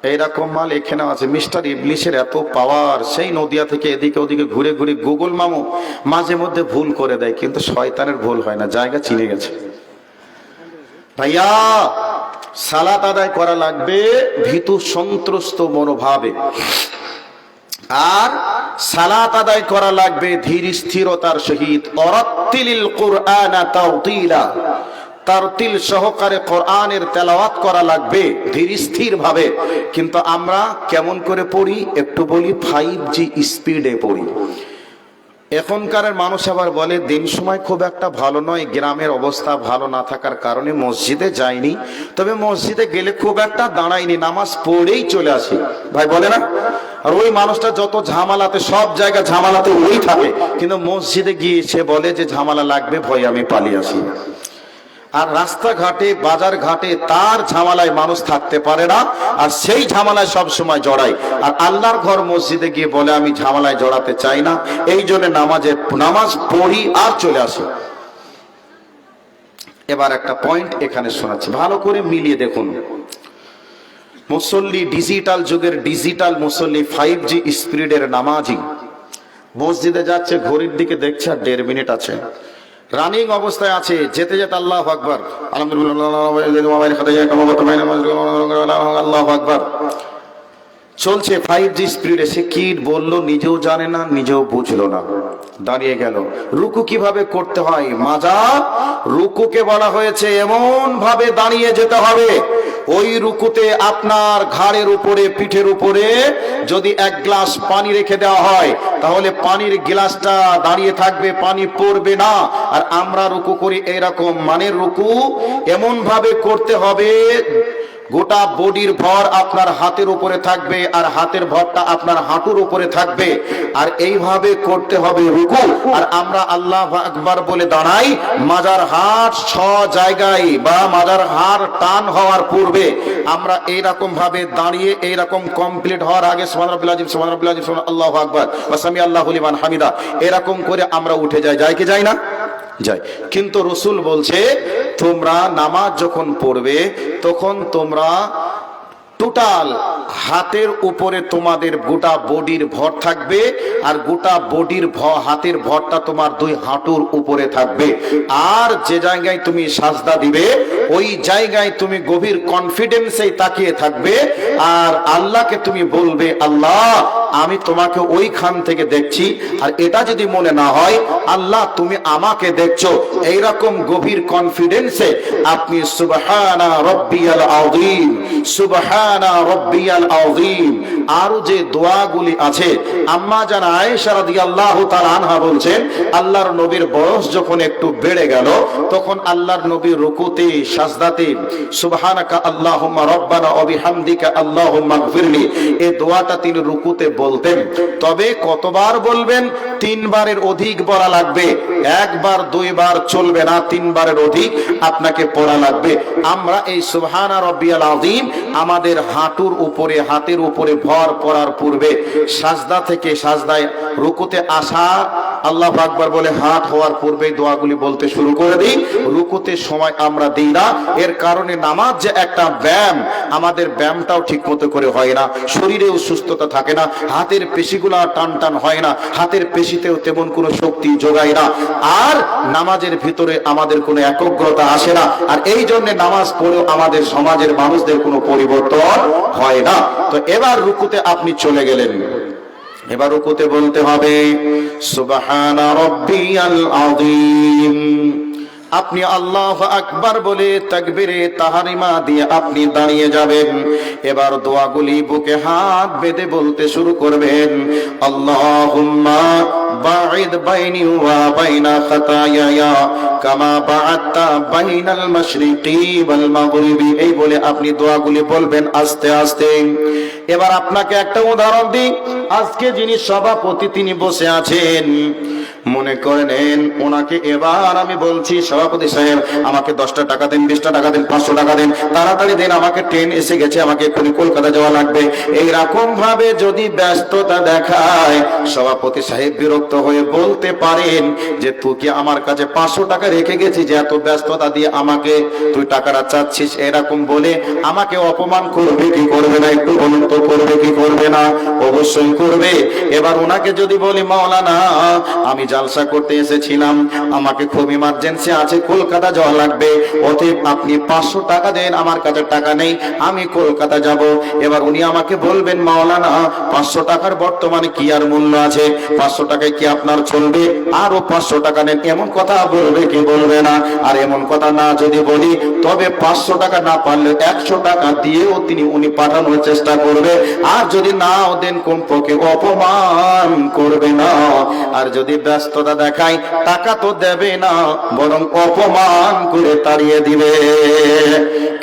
এইরকম মাল এখানে আছে। মিস্টার ইবলিশের এত পাওয়ার, সেই নদিয়া থেকে এদিকে ওদিকে ঘুরে ঘুরে গুগল মামু মাঝে মধ্যে ভুল করে দেয়, কিন্তু শয়তানের ভুল হয় না, জায়গা চিনে গেছে। ভাইয়া, সালাত আদায় করা লাগবে ভীতু সন্ত্রস্ত মনোভাবে, আর সালাত আদায় করা লাগবে ধীর স্থিরতার সহিত। অরাত্তিলিল কুরআনা তাওতিলা, তারতিল সহকারে কোরআনের তেলাওয়াত করা লাগবে ধীর স্থির ভাবে। কিন্তু আমরা কেমন করে পড়ি একটু বলি, 5G স্পিডে পড়ি। এখনকার মানুষ আবার বলে দিন সময় খুব একটা ভালো নয়, গ্রামের অবস্থা ভালো না থাকার কারণে মসজিদে যাইনি, তবে মসজিদে গেলে খুব একটা দাঁড়াইনি, নামাজ পড়েই চলে আসি। ভাই বলে না? আর ওই মানুষটা যত ঝামেলাতে, সব জায়গা ঝামেলাতে ওই থাকে, কিন্তু মসজিদে গিয়ে সে বলে যে ঝামেলা লাগবে, ভয় আমি পালিয়ে আসি। আর রাস্তাঘাটে বাজার ঘাটে তার ঝামেলায় মানুষ থাকতে পারে না, আর সেই ঝামেলায় সব সময় জড়ায়। আর আল্লাহর ঘর মসজিদে গিয়ে বলে আমি ঝামেলায় জড়াতে চাই না, এই জন্য নামাজ পড়ি আর চলে আসি। এবার একটা পয়েন্ট এখানে শোনাচ্ছি, ভালো করে মিলিয়ে দেখুন। মুসল্লি, ডিজিটাল যুগের ডিজিটাল মুসল্লি, 5G স্পিডের নামাজি মসজিদে যাচ্ছে, ঘড়ির দিকে দেখছে আর 1.5 মিনিট আছে, রানিং অবস্থায় আছে, যেতে যেতে আল্লাহু আকবার, আল্লাহু আকবার চলছে 5G স্পিডে। সে কি বললো নিজেও জানে না, নিজেও বুঝলো না, দাঁড়িয়ে গেল। রুকু কিভাবে করতে হয়? মাজা রুকুকে বলা হয়েছে এমন ভাবে দাঁড়িয়ে যেতে হবে, ওই রুকুতে আপনার ঘাড়ের উপরে, পিঠের উপরে যদি 1 গ্লাস পানি রেখে দেওয়া হয়, তাহলে পানির গ্লাসটা দাঁড়িয়ে থাকবে, পানি পড়বে না। আর আমরা রুকু করি এইরকম, মানে রুকু এমন ভাবে করতে হবে গোটা বডির ভর আপনার হাতের উপরে থাকবে, আর হাতের ভরটা আপনার হাঁটুর উপরে থাকবে, আর এইভাবে করতে হবে রুকু। আর আমরা আল্লাহু আকবার বলে দাঁড়াই, মাজার হাড় 6 জায়গায় বা মাজার হাড় টান হওয়ার পূর্বে আমরা এইরকম ভাবে দাঁড়িয়ে, এইরকম কমপ্লিট হওয়ার আগে সুবহান রাব্বিল আযীম, সুবহান রাব্বিল আযীম, আল্লাহু আকবার ওয়া সামি আল্লাহু লিমান হামিদা, এরকম করে আমরা উঠে যাই। যায় কি যায় না? যায়। কিন্তু রাসূল বলছে তোমরা নামাজ যখন পড়বে তখন তোমরা টোটাল হাতের উপরে তোমাদের গোটা বডির ভর থাকবে, আর গোটা বডির হাতের ভরটা তোমার 2 হাঁটুর উপরে থাকবে। আর যে জায়গায় তুমি সাজদা দিবে ওই জায়গায় তুমি গভীর কনফিডেন্সে তাকিয়ে থাকবে, আর আল্লাহকে তুমি বলবে আল্লাহ আমি তোমাকে ওইখান থেকে দেখছি। আর এটা যদি মনে না হয় আল্লাহ তুমি আমাকে দেখছো, এইরকম গভীর কনফিডেন্সে আপনি সুবহানা রাব্বিয়াল আযীম, সুবহানা রাব্বিয়াল আযীম, আর যে দোয়াগুলি আছে, আম্মা জান আয়েশা রাদিয়াল্লাহু তাআলা আনহা বলছেন আল্লাহর নবীর বয়স যখন একটু বেড়ে গেল, তখন আল্লাহর নবী রুকুতে, সাজদাতে সুবহানাকা আল্লাহুম্মা রাব্বানা ওয়া বিহামদিকা আল্লাহুম্মা গফিরলি, এই দোয়াটা তিনি রুকুতে বলতেন। তবে কতবার বলবেন? 3 বারের অধিক বলা লাগবে, 1 বার 2 বার চলবে না, 3 বারের অধিক আপনাকে পড়া লাগবে। আমরা এই সুবহানা রাব্বিয়াল আযীম আমাদের হাঁটুর উপরে, হাতের উপরে ভর পড়ার পূর্বে, সাজদা থেকে সাজদায় রুকুতে আসা আল্লাহু আকবার বলে হাত হওয়ার পূর্বে দোয়াগুলি বলতে শুরু করে দিই। রুকুতে সময় আমরা দিই না, এর কারণে নামাজ যে একটা ব্যায়াম, আমাদের ব্যায়ামটাও ঠিক মতো করে হয় না, শরীরেও সুস্থতা থাকে না, হাতের পেশিগুলো টান টান হয় না, হাতের পেশিতেও তেমন কোনো শক্তি যোগায় না, আর নামাজের ভিতরে আমাদের কোনো একগ্রতা আসে না। আর এই জন্য নামাজ পড়েও আমাদের সমাজের মানুষদের কোনো পরিবর্তন হয় না। তো এবার রুকুতে আপনি চলে গেলেন, এবার রুকুতে বলতে হবে সুবহানা রাব্বিয়াল আযীম। আপনি আল্লাহু আকবার বলে তাকবীরে তাহরিমা দিয়ে আপনি দাঁড়িয়ে যাবেন। এবার দোয়াগুলি বুকে হাত বেঁধে বলতে শুরু করবেন, আল্লাহুম্মা বাঈদ বাইনি ওয়া বাইনা খাতায়ায়া কামা বা'আদতা বাইনাল মাশরিকি ওয়াল মাগরিবি। এই বলে আপনি দোয়াগুলি বলবেন আস্তে আস্তে। এবার আপনাকে একটা উদাহরণ দিই। আজকে যিনি সভাপতি তিনি বসে আছেন, মনে করে নেন ওনাকে এবার আমি বলছি, সভাপতি সাহেব আমাকে 10টা টাকা দেন, 20টা টাকা দেন, 500 টাকা দেন, তাড়াতাড়ি দেন, আমাকে ট্রেন এসে গেছে, আমাকে এক্ষুনি কলকাতা যাওয়া লাগবে। এইরকম ভাবে যদি ব্যস্ততা দেখায়, সভাপতি সাহেব বিরক্ত হয়ে বলতে পারেন যে তুই কি আমার কাছে 500 টাকা রেখে গেছিস যে এত ব্যস্ততা দিয়ে আমাকে তুই টাকাটা চাচ্ছিস? এরকম বলে আমাকে অপমান করবে কি করবে না? একটু বলুন তো, করবে কি করবে না? অবশ্যই করবে। এবার ওনাকে যদি বলি মাওলানা আমি জালসা করতে এসেছিলাম, আমাকে খুব ইমার্জেন্সি আছে, কলকাতা যাওয়া লাগবে, অতএব আপনি 500 টাকা দেন, আমার কাছে টাকা নেই, আমি কলকাতা যাব। এবার উনি আমাকে বলবেন মাওলানা 500 টাকার বর্তমানে কি আর মূল্য আছে, 500 টাকায় কি আপনার চলবে, আরো 500 টাকা নেন, এমন কথা বলবে কি বলবে না? আর এমন কথা না যদি বলি, তবে 500 টাকা না পারলে 100 টাকা দিয়েও উনি পাঠানোর চেষ্টা করবে। আর যদি নাও দেন কমপক্ষে অপমান করবে না। আর যদি ব্যস্ততা দেখায়, টাকা তো দেবে না, বরং অপমান করে তাড়িয়ে দিবে।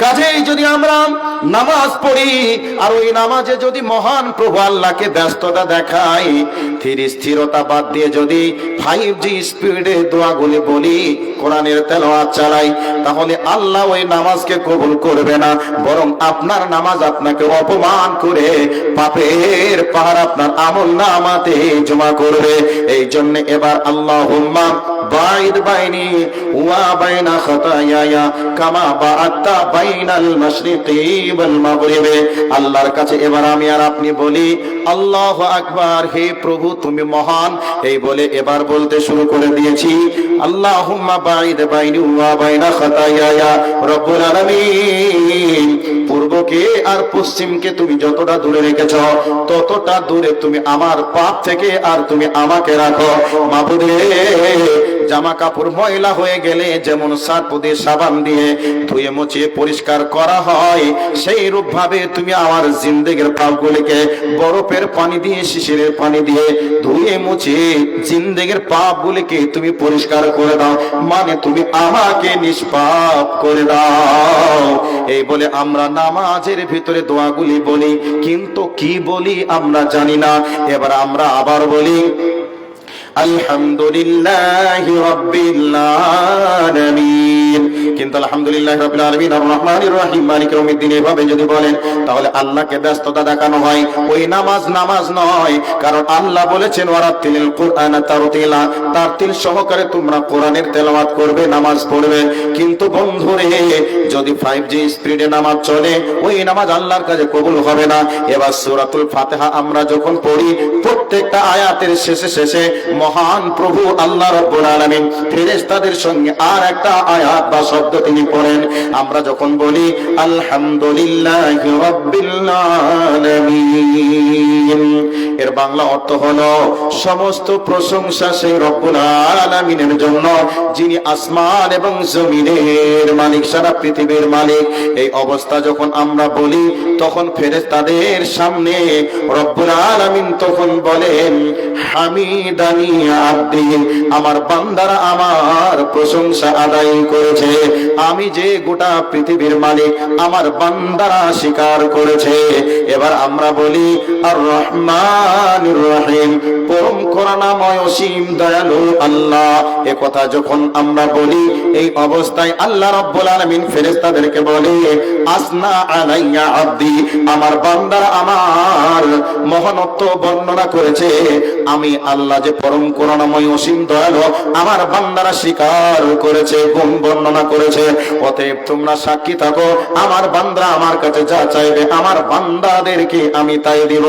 কাজেই যদি আমরা নামাজ পড়ি আর ওই নামাজে যদি মহান প্রভু আল্লাহকে ব্যস্ততা দেখাই, স্থিরতা বাদ দিয়ে যদি 5G স্পিডে দোয়াগুলি বলি, কোরআনের তেলাওয়াত চালাই, তাহলে আল্লাহ ওই নামাজকে কবুল করবে না, বরং আপনার নামাজ আপনাকে অপমান করে পাপের পাহাড় আপনার আমলনামাতে জমা করবে। এই জন্য এবার আল্লাহুম্মা বাইদ বাইনি ওয়া বাইনা খাতায়ায়া কামা বাআতা বাইনাল মাশরিকি ওয়াল মাগরিবি। আল্লাহর কাছে এবার আমি আর আপনি বলি আল্লাহু আকবার, হে প্রভু তুমি মহান। এই বলে এবার বলতে শুরু করে দিয়েছি আল্লাহুম্মা বাইদ বাইনি ওয়া বাইনা খাতায়ায়া রব্বুল আলামিন, পূর্বকে আর পশ্চিমকে তুমি যতটা দূরে রেখেছ, ততটা দূরে তুমি আমার পাপ থেকে আর তুমি আমাকে রাখো। মাবুদে, জামা কাপড় ময়লা হয়ে গেলে যেমন সার্ফ দিয়ে সাবান দিয়ে ধুয়ে মুছিয়ে পরিষ্কার করা হয়, সেই রূপ ভাবে তুমি আমার জিন্দেগির পাপগুলিকে বরফের পানি দিয়ে, শিশিরের পানি দিয়ে ধুয়ে মুছিয়ে জিন্দেগির পাপগুলিকে তুমি পরিষ্কার করে দাও, মানে তুমি আমাকে নিষ্পাপ করে দাও। এই বলে আমরা নামাজের ভিতরে দোয়াগুলি বলি, কিন্তু কি বলি আমরা জানি না। এবার আমরা আবার বলি আলহামদুলিল্লাহি রাব্বিল আলামিন, কিন্তু আলহামদুলিল্লাহি রাব্বিল আলামিন আর রহমানির রহিম মালিক ইয়াউমিদ্দিন এভাবে যদি বলেন, তাহলে আল্লাহকে ব্যস্ততা দেখানো হয়। ওই নামাজ নামাজ নয়, কারণ আল্লাহ বলেছেন ওয়ারাতিলিল কুরআনা তারতিলা, তারতিল সহকারে তোমরা কোরআনের তেলাওয়াত করবে, নামাজ পড়বে। কিন্তু বন্ধুরে, যদি 5G স্পিডে নামাজ চলে, ওই নামাজ আল্লাহর কাছে কবুল হবে না। এবার সূরাতুল ফাতিহা আমরা যখন পড়ি, প্রত্যেকটা আয়াতের শেষে শেষে মহান প্রভু আল্লাহ রাব্বুল আলামিন ফেরেশতাদের সঙ্গে আর একটা আয়াত বা শব্দ তিনি পড়েন। আমরা যখন বলি আলহামদুলিল্লাহি রাব্বিল আলামিন, এর বাংলা অর্থ হলো সমস্ত প্রশংসা সেই রব্বুল আলামিনের জন্য, যিনি আসমান এবং জমিনের মালিক, সারা পৃথিবীর মালিক। এই অবস্থা যখন আমরা বলি, তখন ফেরেশতাদের সামনে রব্বুল আলামিন তখন বলেন হামিদানি আব্দি, আমার বান্দারা আমার প্রশংসা আদায় করেছে। আমি যে গোটা পৃথিবীর মালিক, আমার বান্দারা স্বীকার করেছে। এবার আমরা বলি আর রহমানির রহিম, পরম করুণাময় অসীম দয়ালু আল্লাহ। এ কথা যখন আমরা বলি, এই অবস্থায় আল্লাহ রাব্বুল আলামিন ফেরেশতাদেরকে বলে আসনা আলাইয়া আব্দি, আমার বান্দারা আমার মহানত্ব বর্ণনা করেছে। আমি আল্লাহ যে পরম করুণাময় অসীম দয়ালু, আমার বান্দারা স্বীকার করেছে, গুণ বর্ণনা করেছে। অতএব তোমরা সাক্ষী থাকো, আমার বান্দারা আমার কাছে যা চাইবে, আমার বান্দাদেরকে আমি তাই দিব।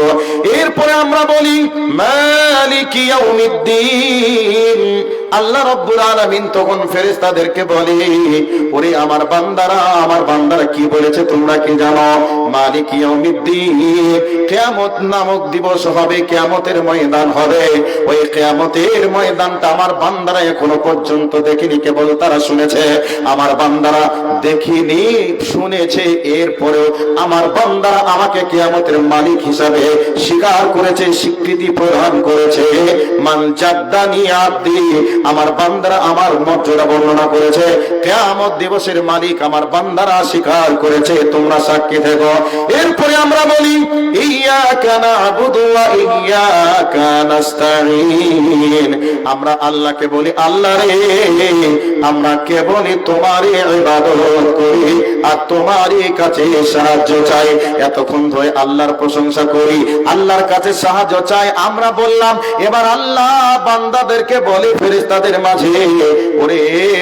এরপরে আমরা বলি মালিকি ইয়াউমিদ্দিন, আল্লাহ রাব্বুল আলামিন তখন ফেরেশতাদেরকে বলে ওরে আমার বান্দারা কি বলেছে তোমরা কি জানো? মালিক ইয়াউমিদ্দিন, কিয়ামত নামক দিবস হবে, কিয়ামতের ময়দান হবে। ওই কিয়ামতের ময়দানটা আমার বান্দারা এখনো পর্যন্ত দেখেনি, কেবল তারা শুনেছে। আমার বান্দারা দেখিনি, শুনেছে, এরপরেও আমার বান্দারা আমাকে কিয়ামতের মালিক হিসাবে স্বীকার করেছে, স্বীকৃতি প্রদান করেছে। মান জাদ্দানি আব্দি, আমার বান্দারা আমার মর্যাদা বর্ণনা করেছে। কিয়ামত দিবসের মালিক আমার বান্দারা স্বীকার করেছে, তোমরা সাক্ষী থেকো। এরপরে আমরা বলি ইয়া ইয়্যাকা না'বুদু ওয়া ইয়্যাকা নাস্তাঈন। আমরা আল্লাহকে বলি, আল্লাহ রে আমরা কেবলই তোমারই ইবাদত করি আর তোমারই কাছে সাহায্য চাই। এতক্ষণ ধরে আল্লাহর প্রশংসা করি, আল্লাহর কাছে সাহায্য চাই আমরা বললাম। এবার আল্লাহ বান্দাদেরকে বলে ফেরেশতাদের মাঝে, ওরে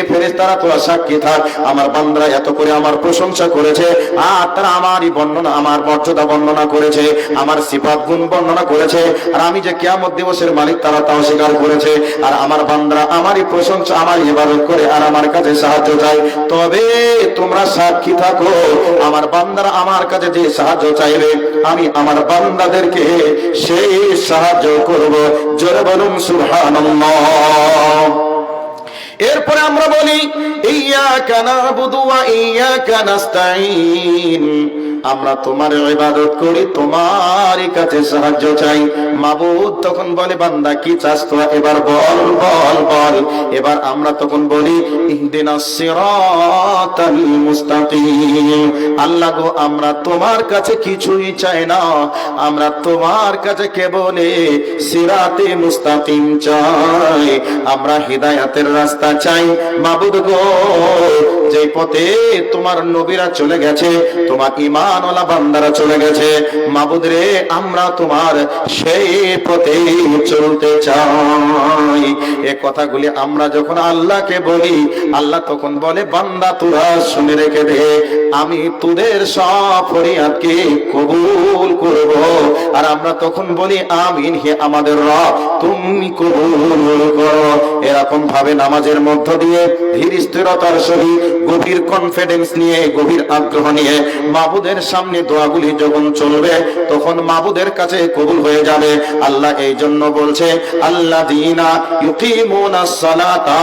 ফেরেশতারা তোরা সাক্ষী থাক, আমার বান্দারা এত করে আমার প্রশংসা করেছে আর তারা আমারই বর্ণনা, আমার মর্যাদা বর্ণনা করেছে, আমার সিফাত গুণ বর্ণনা করেছে, আর আমি যে কিয়ামত দিবসের মালিক তারা তাও স্বীকার করেছে। আর আমার বান্দারা আমারই প্রশংসা, আমার ইবাদত করে আর আমার কাছে সাহায্য চায়। তবে তোমরা সাক্ষী থাকো, আমার বান্দারা আমার কাছে যে সাহায্য চাইবে আমি আমার বান্দাদেরকে সেই সাহায্য করব। জোরে বলুন সুবহানাল্লাহ। এরপরে আমরা বলি ইয়্যাকা না'বুদু ওয়া ইয়্যাকা নাস্তাঈন। আমরা তোমার ইবাদত করি, তোমারই কাছে সাহায্য চাই। মাবুদ তখন বলে, বান্দা কি চাস তো এবার বল বল বল। এবার আমরা তখন বলি ইহদিনাস সিরাতাল মুস্তাকিম। আল্লাহ গো আমরা তোমার কাছে কিছুই চাই না, আমরা তোমার কাছে কেবল সিরাতে মুস্তাকিম চাই, আমরা হিদায়াতের রাস্তা চাই। মাবুদ গো যে পথে তোমার নবীরা চলে গেছে, তোমার ঈমানওয়ালা বান্দারা চলে গেছে, মাবুদ রে আমরা তোমার সেই পথে চলতে চাই। এই কথাগুলি আমরা যখন আল্লাহকে বলি, আল্লাহ তখন বলে, বান্দা তোরা শুনে রেখে দে, আমি তোদের সব ফরিয়াদকে কবুল করব। আর আমরা তখন বলি আমিন, হে আমাদের রব তুমি কবুল করো। এরকম ভাবে নামাজের মধ্য দিয়ে ধীর স্থিরতার সহিত গভীর কনফিডেন্স নিয়ে, গভীর আগ্রহ নিয়ে মাবুদের সামনে দোয়াগুলি যখন চলবে তখন মাবুদের কাছে কবুল হয়ে যাবে। আল্লাহ এই জন্য বলছে আল্লাযীনা ইউকিমুনাস সালাতা,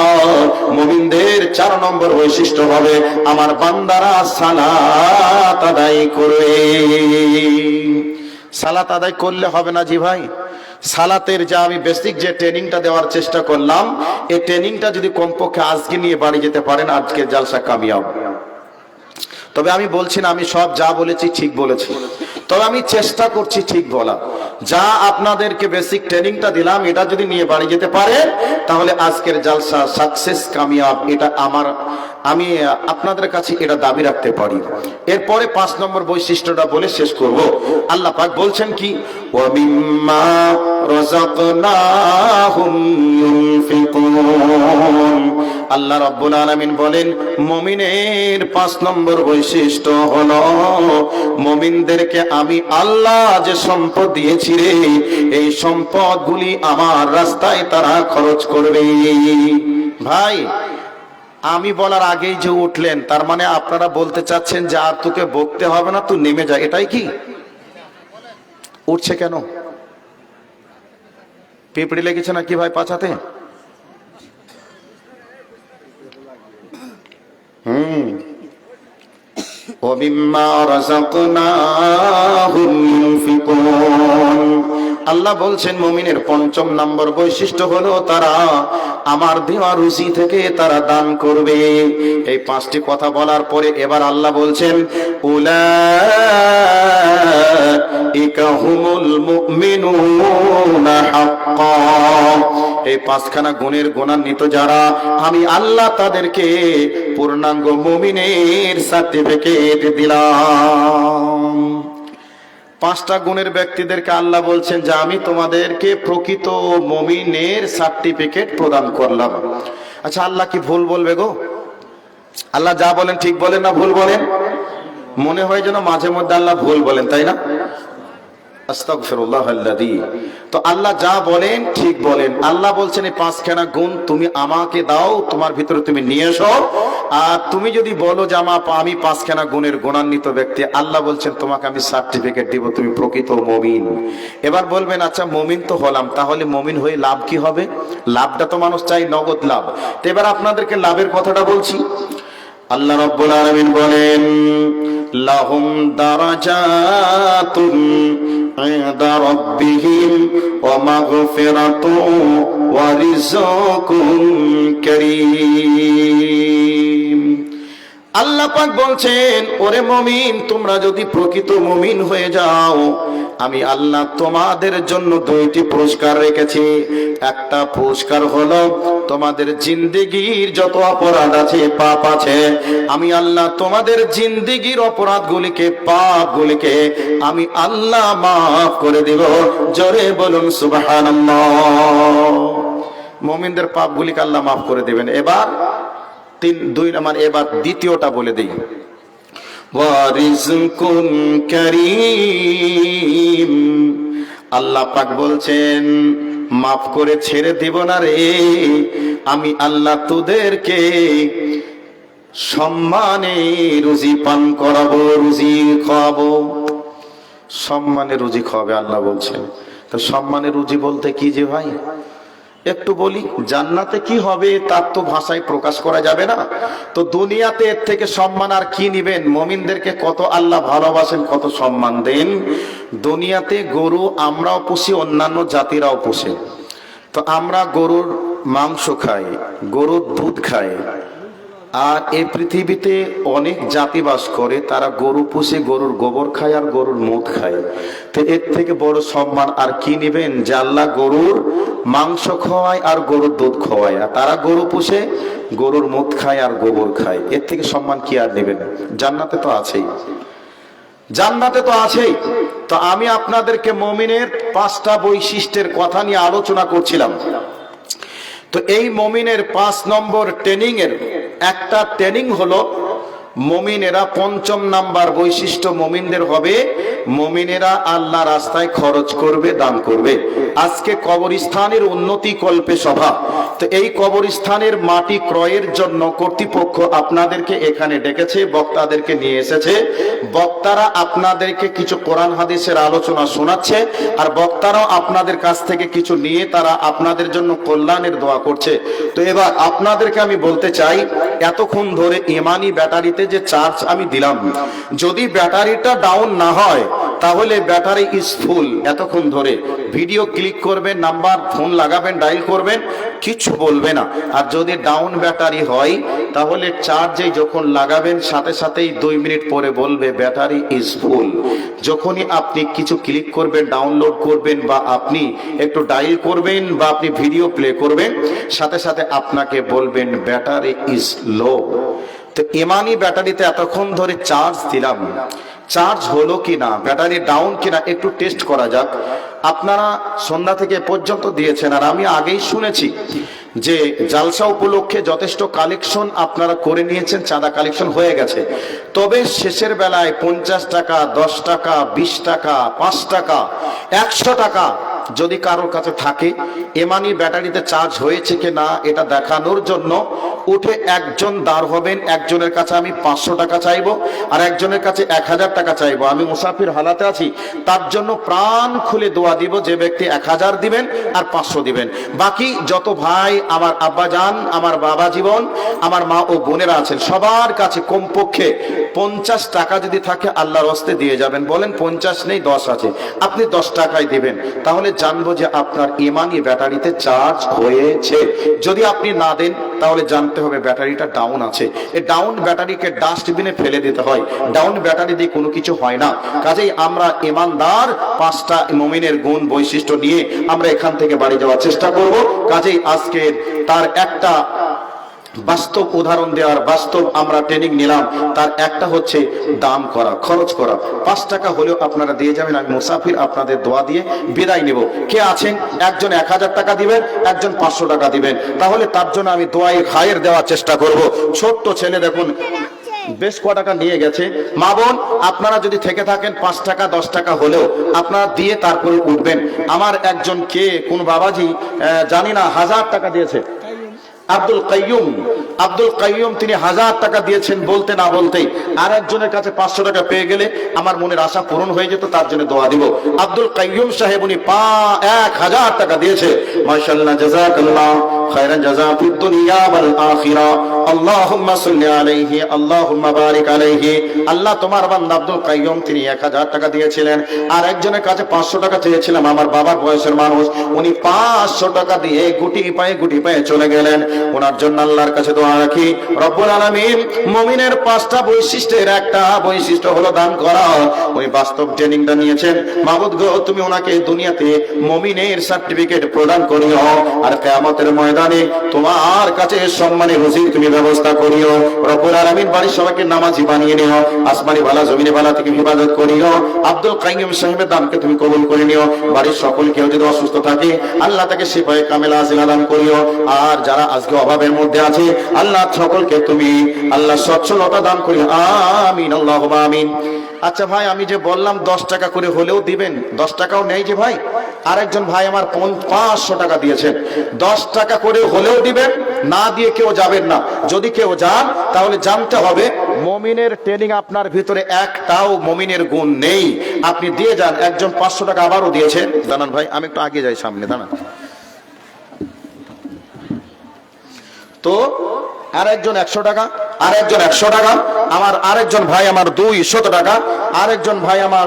মুমিনদের 4 নম্বর বৈশিষ্ট্য হবে আমার বান্দারা সালাত আদায় করবে। সালাত আদায় করলে হবে না জি ভাই। সালাতের যা আমি বেসিক যে ট্রেনিংটা দেওয়ার চেষ্টা করলাম, এই ট্রেনিংটা যদি কমপক্ষে আজকে নিয়ে বাড়ি যেতে পারেন, আজকের জালসা কামিয়াব। তবে আমি বলছি না আমি সব যা বলেছি ঠিক বলেছি, তবে আমি চেষ্টা করছি ঠিক বলা। যা আপনাদেরকে বেসিক ট্রেনিংটা দিলাম এটা যদি নিয়ে বাড়ি যেতে পারে তাহলে আজকের জালসা সাকসেস, কামিয়াব। এটা আমি আপনাদের কাছে এটা দাবি রাখতে পারি। এরপরে 5 নম্বর বৈশিষ্ট্যটা বলে শেষ করব। আল্লাহ পাক বলছেন কি, ওয়া মিম্মা রাযাকনাহুম ইউনফিকুন। আল্লাহ রাব্বুল আলামিন বলেন মুমিনের 5 নম্বর বৈশিষ্ট্য হলো মুমিনদেরকে আমি আল্লাহ যে সম্পদ দিয়েছি রে, এই সম্পদগুলি আমার রাস্তায় তারা খরচ করবে। ভাই আমি বলার আগেই যে উঠলেন, তার মানে আপনারা বলতে চাচ্ছেন যে আর তোকে বকতে হবে না, তুই নেমে যা, এটাই কি? উঠছে কেন? পিঁপড়ি লেগেছে না কি ভাই পাছাতে? আল্লাহ বলছেন মুমিনের 5ম নম্বর বৈশিষ্ট্য হলো তারা আমার দেওয়া রুজি থেকে তারা দান করবে। এই 5টি কথা বলার পরে এবার আল্লাহ বলছেন উলাইকা হুমুল মুমিনুনা হাক্কান। এই 5খানা গুণের গুণান্বিত যারা, আমি আল্লাহ তাদেরকে পূর্ণাঙ্গ মুমিনের সার্টিফিকেট দিলাম। 5টা গুণের ব্যক্তিদেরকে আল্লাহ বলছেন যে আমি তোমাদেরকে প্রকৃত মুমিনের সার্টিফিকেট প্রদান করলাম। আচ্ছা আল্লাহ কি ভুল বলবে গো? আল্লাহ যা বলেন ঠিক বলেন না ভুল বলেন? মনে হয় যেন মাঝে মধ্যে আল্লাহ ভুল বলেন, তাই না? আস্তাগফিরুল্লাহাল্লাযী। তো আল্লাহ যা বলেন ঠিক বলেন। আল্লাহ বলছেন এই 5খানা গুণ তুমি আমাকে দাও, তোমার ভিতরে তুমি নিয়ে এসো। আর তুমি যদি বলো যে আমি 5খানা গুণের গুণান্বিত ব্যক্তি, আল্লাহ বলছেন তোমাকে আমি সার্টিফিকেট দিব, তুমি প্রকৃত মুমিন। এবার বলবেন আচ্ছা মুমিন তো হলাম, তাহলে মুমিন হয়ে লাভ কি হবে? লাভটা তো মানুষ চাই নগদ লাভ। তো এবার আপনাদেরকে লাভের কথাটা বলছি। আল্লাহ রাব্বুল আলামিন বলেন লাহুম দারাজাতুন ইনদা রাব্বিহিম ওয়া মাগফিরাতুন ওয়া রিজকুন কারীম। আল্লাহ পাক বলছেন, ওরে মুমিন, তোমরা যদি প্রকৃত মুমিন হয়ে যাও, আমি আল্লাহ তোমাদের জন্য দুইটি পুরস্কার রেখেছি। একটা পুরস্কার হলো তোমাদের জিন্দেগির যত অপরাধ আছে, পাপ আছে, আমি আল্লাহ তোমাদের জিন্দেগির অপরাধগুলিকে, পাপগুলিকে আমি আল্লাহ মাফ করে দিব। জোরে বলুন সুবহানাল্লাহ। মুমিনদের পাপগুলিকে আল্লাহ মাফ করে দেবেন। এবার এবার দ্বিতীয়টা বলে দিই, ওয়ারিজকুন কারীম। আল্লাহ পাক বলছেন, মাফ করে ছেড়ে দিব না রে, আমি আল্লাহ তোদেরকে সম্মানে রুজি পান করাবো, রুজি খাওয়াবো। সম্মানে রুজি খাওয়াবে আল্লাহ বলছেন। তো সম্মানে রুজি বলতে কি যে ভাই একটু বলি, জান্নাতে কি হবে তার তো ভাষায় প্রকাশ করা যাবে না। তো দুনিয়াতে এর থেকে সম্মান আর কি নিবেন? মুমিনদেরকে কত আল্লাহ ভালোবাসেন, কত সম্মান দেন। দুনিয়াতে গরু আমরাও পুষি, অন্যান্য জাতিরাও পুষে। তো আমরা গরুর মাংস খাই, গরুর দুধ খাই, আর এই পৃথিবীতে অনেক জাতি বাস করে, তারা গরু পুষে, গরুর গোবর খায় আর গরুর মুত খায়। তো এর থেকে বড় সম্মান আর কি নিবেন? যে আল্লাহ গরুর মাংস খাওয়ায় আর গরুর দুধ খাওয়ায়, আর তারা গরু পুষে, গরুর মুত খায় আর গোবর খায়। এর থেকে সম্মান কি আর নেবেন? জান্নাতে তো আছেই, জান্নাতে তো আছেই। তো আমি আপনাদেরকে মুমিনের 5টা বৈশিষ্ট্যের কথা নিয়ে আলোচনা করছিলাম। তো এই মুমিনের 5 নম্বর ট্রেনিং এর একটা ট্রেনিং হলো, মুমিনেরা 5ম নাম্বার বৈশিষ্ট্য মুমিনদের হবে, মুমিনেরা আল্লাহ রাস্তায় খরচ করবে, দান করবে। আজকে কবরস্থানের উন্নতি কল্পে সভা। তো এই কবরস্থানের মাটি ক্রয়ের জন্য কর্তৃপক্ষ আপনাদেরকে এখানে ডেকেছে, বক্তাদেরকে নিয়ে এসেছে। বক্তারা আপনাদেরকে কিছু কোরআন হাদিসের আলোচনা শোনাচ্ছে, আর বক্তারাও আপনাদের কাছ থেকে কিছু নিয়ে তারা আপনাদের জন্য কল্যাণের দোয়া করছে। তো এবার আপনাদেরকে আমি বলতে চাই, এতক্ষণ ধরে ইমানি ব্যাটারিতে যে চার্জ আমি দিলাম, যদি ব্যাটারিটা ডাউন না হয় তাহলে ব্যাটারি ইজ ফুল। এতক্ষণ ধরে ভিডিও ক্লিক করবেন, নাম্বার ফোন লাগাবেন, ডায়াল করবেন, কিছু বলবে না। আর যদি ডাউন ব্যাটারি হয় তাহলে চার্জে যখন লাগাবেন সাথে সাথেই 2 মিনিট পরে বলবে ব্যাটারি ইজ ফুল। যখনই আপনি কিছু ক্লিক করবেন, ডাউনলোড করবেন, বা আপনি একটু ডায়াল করবেন, বা আপনি ভিডিও প্লে করবেন, সাথে সাথে আপনাকে বলবেন ব্যাটারি ইজ লো। তো ইমানি ব্যাটারিতে এতক্ষণ ধরে চার্জ দিলাম, চার্জ হলো কিনা, ব্যাটারি ডাউন কিনা একটু টেস্ট করা যাক। আপনারা সন্ধ্যা থেকে পর্যন্ত দিয়েছেন, আর আমি আগেই শুনেছি যে জালসা উপলক্ষে যথেষ্ট কালেকশন আপনারা করে নিয়েছেন, চাঁদা কালেকশন হয়ে গেছে। তবে শেষের বেলায় 50 টাকা, 10 টাকা, 20 টাকা, 5 টাকা, 100 টাকা যদি কারোর কাছে থাকে, ইমানি ব্যাটারিতে চার্জ হয়েছে কি না এটা দেখানোর জন্য উঠে একজন দাঁড় হবেন। একজনের কাছে আমি 500 টাকা চাইবো, আর একজনের কাছে 1000 টাকা চাইবো। আমি মুসাফির হালাতে আছি, তার জন্য প্রাণ খুলে দোয়া দিব। যে ব্যক্তি 1000 দিবেন আর 500 দিবেন। বাকি যত ভাই, আমার আব্বা জান, আমার বাবা জীবন, আমার মা ও বোনেরা আছেন, সবার কাছে কমপক্ষে 50 টাকা যদি থাকে আল্লাহর হস্তে দিয়ে যাবেন। বলেন 50 নেই, 10 আছে, আপনি 10 টাকায় দিবেন, তাহলে জানবো যে আপনার ইমানি ব্যাটারিতে চার্জ হয়েছে। যদি আপনি না দেন তাহলে জানতে হবে ব্যাটারিটা ডাউন আছে। এই ডাউন ব্যাটারিকে ডাস্টবিনে ফেলে দিতে হয়। ডাউন ব্যাটারি দিয়ে কোনো কিছু হয় না। কাজেই আমরা ইমানদার 5টা মুমিনের গুণ বৈশিষ্ট্য নিয়ে আমরা এখান থেকে বাড়ি যাওয়ার চেষ্টা করব। কাজেই আজকে তার একটা বাস্তব উদাহরণ দেওয়ার, বাস্তব আমরা ট্রেনিং নিলাম। তার একটা হচ্ছে দান করা, খরচ করা। 5 টাকা হলেও আপনারা দিয়ে যাবেন। আমি মুসাফির, আপনাদের দোয়া দিয়ে বিদায় নেব। কে আছেন? একজন 1000 টাকা দিবেন, একজন 500 টাকা দিবেন। তাহলে তার জন্য আমি দোয়ায় খায়ের দেওয়ার চেষ্টা করব। ছোট্ট ছেলে দেখুন বেশ ক টাকা নিয়ে গেছে। মা বোন, আপনারা যদি থেকে থাকেন 5 টাকা 10 টাকা হলেও আপনারা দিয়ে তারপরে উঠবেন। আমার একজন কে কোন বাবাজি জানি না 1000 টাকা দিয়েছে, আব্দুল কাইয়ুম, তিনি 1000 টাকা দিয়েছেন বলতে না বলতেই। আর একজনের কাছে 500 টাকা পেয়ে গেলে আমার মনের আশা পূরণ হয়ে যেত, তার জন্য দোয়া দিব। আব্দুল কাইয়ুম সাহেব উনি 1000 টাকা দিয়েছে। মাশাআল্লাহ, জাযাকাল্লাহ খায়রান জাযা ফিদ দুনিয়া ওয়াল আখিরা। আল্লাহুম্মা সাল্লি আলাইহি আল্লাহুম্মা বারিক আলাইহি। আল্লাহ তোমার বান্দা আব্দুল কাইয়ুম তিনি 1000 টাকা দিয়েছিলেন, আর একজনের কাছে 500 টাকা চেয়েছিলাম, আমার বাবার বয়সের মানুষ, উনি 500 টাকা দিয়ে গুটি পায়ে চলে গেলেন। ওনার জন্য আল্লাহর কাছে দোয়া রাখি, রব্বুল আলামিন মুমিনের 5টা বৈশিষ্ট্যের একটা বৈশিষ্ট্য হলো দান করা। ওই বাস্তব ট্রেনিংটা নিয়েছেন। মাবুদ গো, তুমি ওনাকে দুনিয়াতে মুমিনের সার্টিফিকেট প্রদান করিও, আর কিয়ামতের ময়দানে তোমার কাছে সম্মানের রুজির তুমি ব্যবস্থা করিও। রব্বুল আলামিন বাড়ির সবাইকে নামাজি বানিয়ে নিও, আসমানি বালা জমিনে বালা থেকে হেফাজত করিও। আব্দুল কাইয়ুম সাহেবের দানকে তুমি কবুল করে নিও। বাড়ির সকল কেউ যদি অসুস্থ থাকে আল্লাহ তাকে শিফায়ে কামেলা আজিলা দান করিও। আর যারা আজকে অভাবের মধ্যে আছে আল্লাহ সকলকে তুমি আল্লাহ সচ্ছলতা দান করিও। আমিন আল্লাহুম্মা আমিন। আচ্ছা ভাই, আমি যে বললাম 10 টাকা করে হলেও দিবেন, 10 টাকাও নেই যে ভাই। আরেকজন ভাই আমার 500 টাকা দিয়েছেন, 10 টাকা করে হলেও দিবেন, না দিয়ে কেউ যাবেন না। যদি কেউ যান তাহলে জানতে হবে মুমিনের ট্রেনিং আপনার ভিতরে একটাও মুমিনের গুণ নেই। আপনি দিয়ে যান। একজন 500 টাকা আবারও দিয়েছেন। দাঁড়ান ভাই, আমি একটু আগে যাই, সামনে দাঁড়ান। তো আরেকজন 100 টাকা, আরেকজন 100 টাকা, আমার আরেকজন ভাই আমার 200 টাকা, আরেকজন ভাই আমার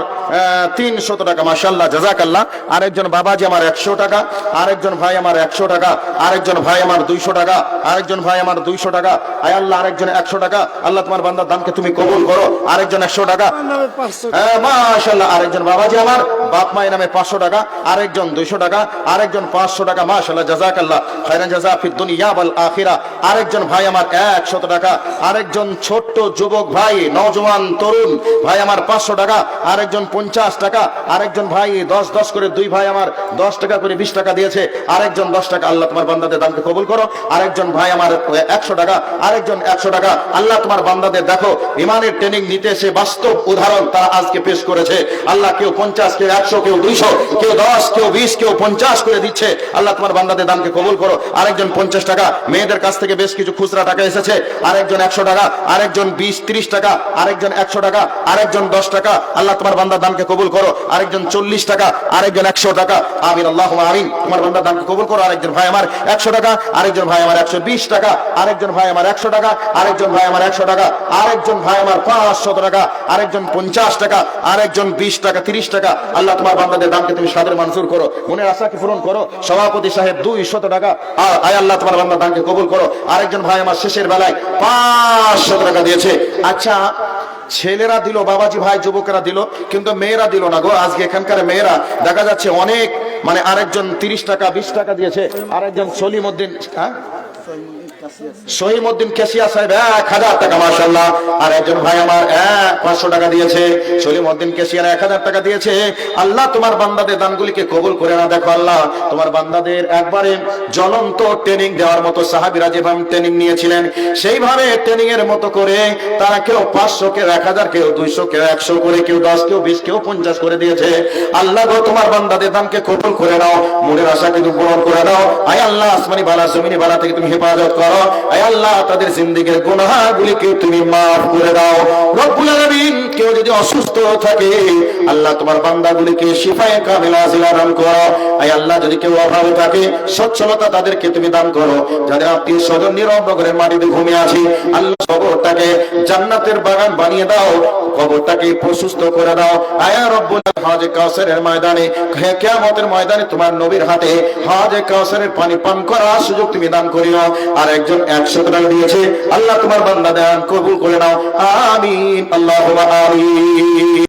300 টাকা, মাশাআল্লাহ জাযাকাল্লাহ। আরেকজন বাবাজি আমার 100 টাকা, আরেকজন ভাই আমার 100 টাকা, আরেকজন ভাই আমার 200 টাকা, আরেকজন ভাই আমার 200 টাকা। আয় আল্লাহ, আরেকজন 100 টাকা। আল্লাহ তোমার বান্দার দানকে তুমি কবুল করো। আরেকজন 100 টাকা, মাশাআল্লাহ। আরেকজন বাবাজি আমার বাপ মায়ের নামে 500 টাকা, আরেকজন 200 টাকা, আরেকজন 500 টাকা, মাশাআল্লাহ জাযাকাল্লাহ খায়রান জাযা ফিদ দুনিয়া ওয়াল আখিরা। আরেকজন ভাই আমার 100 টাকা, আরেকজন ছোট্ট যুবক ভাই নওজোয়ান তরুণ ভাই আমার 500 টাকা, আরেকজন 50 টাকা, আরেকজন ভাই 10 করে, 2 ভাই আমার 10 টাকা করে 20 টাকা দিয়েছে, আরেকজন 10 টাকা। আল্লাহ তোমার বান্দাদের দানকে কবুল করো। আরেকজন ভাই আমার 100 টাকা, আরেকজন 100 টাকা। আল্লাহ তোমার বান্দাদের দেখো ইমানের ট্রেনিং নিতে এসে বাস্তব উদাহরণ তারা আজকে পেশ করেছে। আল্লাহ কেউ 50, কেউ 100, কেউ 200, কেউ 10, কেউ 20, কেউ 50 করে দিচ্ছে। আল্লাহ তোমার বান্দাদের দানকে কবুল করো। আরেকজন 50 টাকা, মেয়েদের কাছ থেকে বেশ কিছু খুচরা টাকা এসেছে। আরেকজন 100 টাকা, আরেকজন 20-30 টাকা, আরেকজন 100 টাকা, আরেকজন 10 টাকা। আল্লাহ তোমার বান্দার দানকে কবুল করো। আরেকজন 40 টাকা, আরেকজন 100 টাকা। আমিন আল্লাহুম্মা আমিন। তোমার বান্দার দানকে কবুল করো। আরেকজন ভাই আমার 100 টাকা, আরেকজন ভাই আমার 120 টাকা, আরেকজন ভাই আমার 100 টাকা, আরেকজন ভাই আমার 100 টাকা, আরেকজন ভাই আমার 500 টাকা, আরেকজন 50 টাকা, আরেকজন 20 টাকা, 30 টাকা। আল্লাহ তোমার বান্দাদের দানকে তুমি সাদরে মঞ্জুর করো, মনের আশাকে পূরণ করো। সভাপতি সাহেব 200 টাকা। আয় আল্লাহ তোমার বান্দার দানকে কবুল করো। আরেকজন ভাই আমার শেষের বেলায় 500 টাকা দিয়েছে। আচ্ছা, ছেলেরা দিল বাবাজি ভাই, যুবকেরা দিল, কিন্তু মেয়েরা দিল না গো। আজকে এখানকার মেয়েরা দেখা যাচ্ছে অনেক, মানে আরেকজন 30 টাকা 20 টাকা দিয়েছে, আরেকজন সলিমউদ্দিন, সহিমউদ্দিন কেশিয়া সাহেব 1000 টাকা, মাশাআল্লাহ। আর একজন ভাই আমার 500 টাকা দিয়েছে, সলিমউদ্দিন কেশিয়া 1000 টাকা দিয়েছে। আল্লাহ তোমার বান্দাদের দানগুলিকে কবুল করে না। দেখো আল্লাহ তোমার বান্দাদের একবারে জ্বলন্ত ট্রেনিং দেওয়ার মতো সাহাবীরা যেভাবে ট্রেনিং নিয়েছিলেন সেইভাবে ট্রেনিং এর মতো করে তারা কেউ 500, কেউ 1000, কেউ 200, কেউ 100 করে, কেউ 10, কেউ 20, কেউ 50 করে দিয়েছে। আল্লাহ গো তোমার বান্দাদের দানকে কবুল করে নাও, মনের আশাকে তুমি পূরণ করে দাও। আয় আল্লাহ আসমানি বালা জমিনি বালা থেকে তুমি হেফাজত করো। আয় আল্লাহ তাদের জিন্দেগীর গুনাহগুলিকে তুমি maaf করে দাও রব্বুল আলামিন। কেউ যদি অসুস্থ থাকে আল্লাহ তোমার বান্দাগুলিকে শিফায়ে কামিলা আজিলা দান করো। আয় আল্লাহ যদি কেউ অভাবে থাকে সচ্ছলতা তাদেরকে তুমি দান করো। যাদের আত্মীয় স্বজন নীরব নগরের মাটিতে ঘুমিয়ে আছে আল্লাহ কবরটাকে জান্নাতের বাগান বানিয়ে দাও, কবরটাকে প্রশস্ত করে দাও। আয়া রব্বুল হাজে কাউসারের ময়দানে, কিয়ামতের ময়দানে তোমার নবীর হাতে হাজে কাউসারের পানি পান করার সুযোগ তুমি দান করিও। আর একজন 100 টাকা দিয়েছে, আল্লাহ তোমার বান্দা দান কবুল করে নাও। আমিন আল্লাহুম্মা আমিন।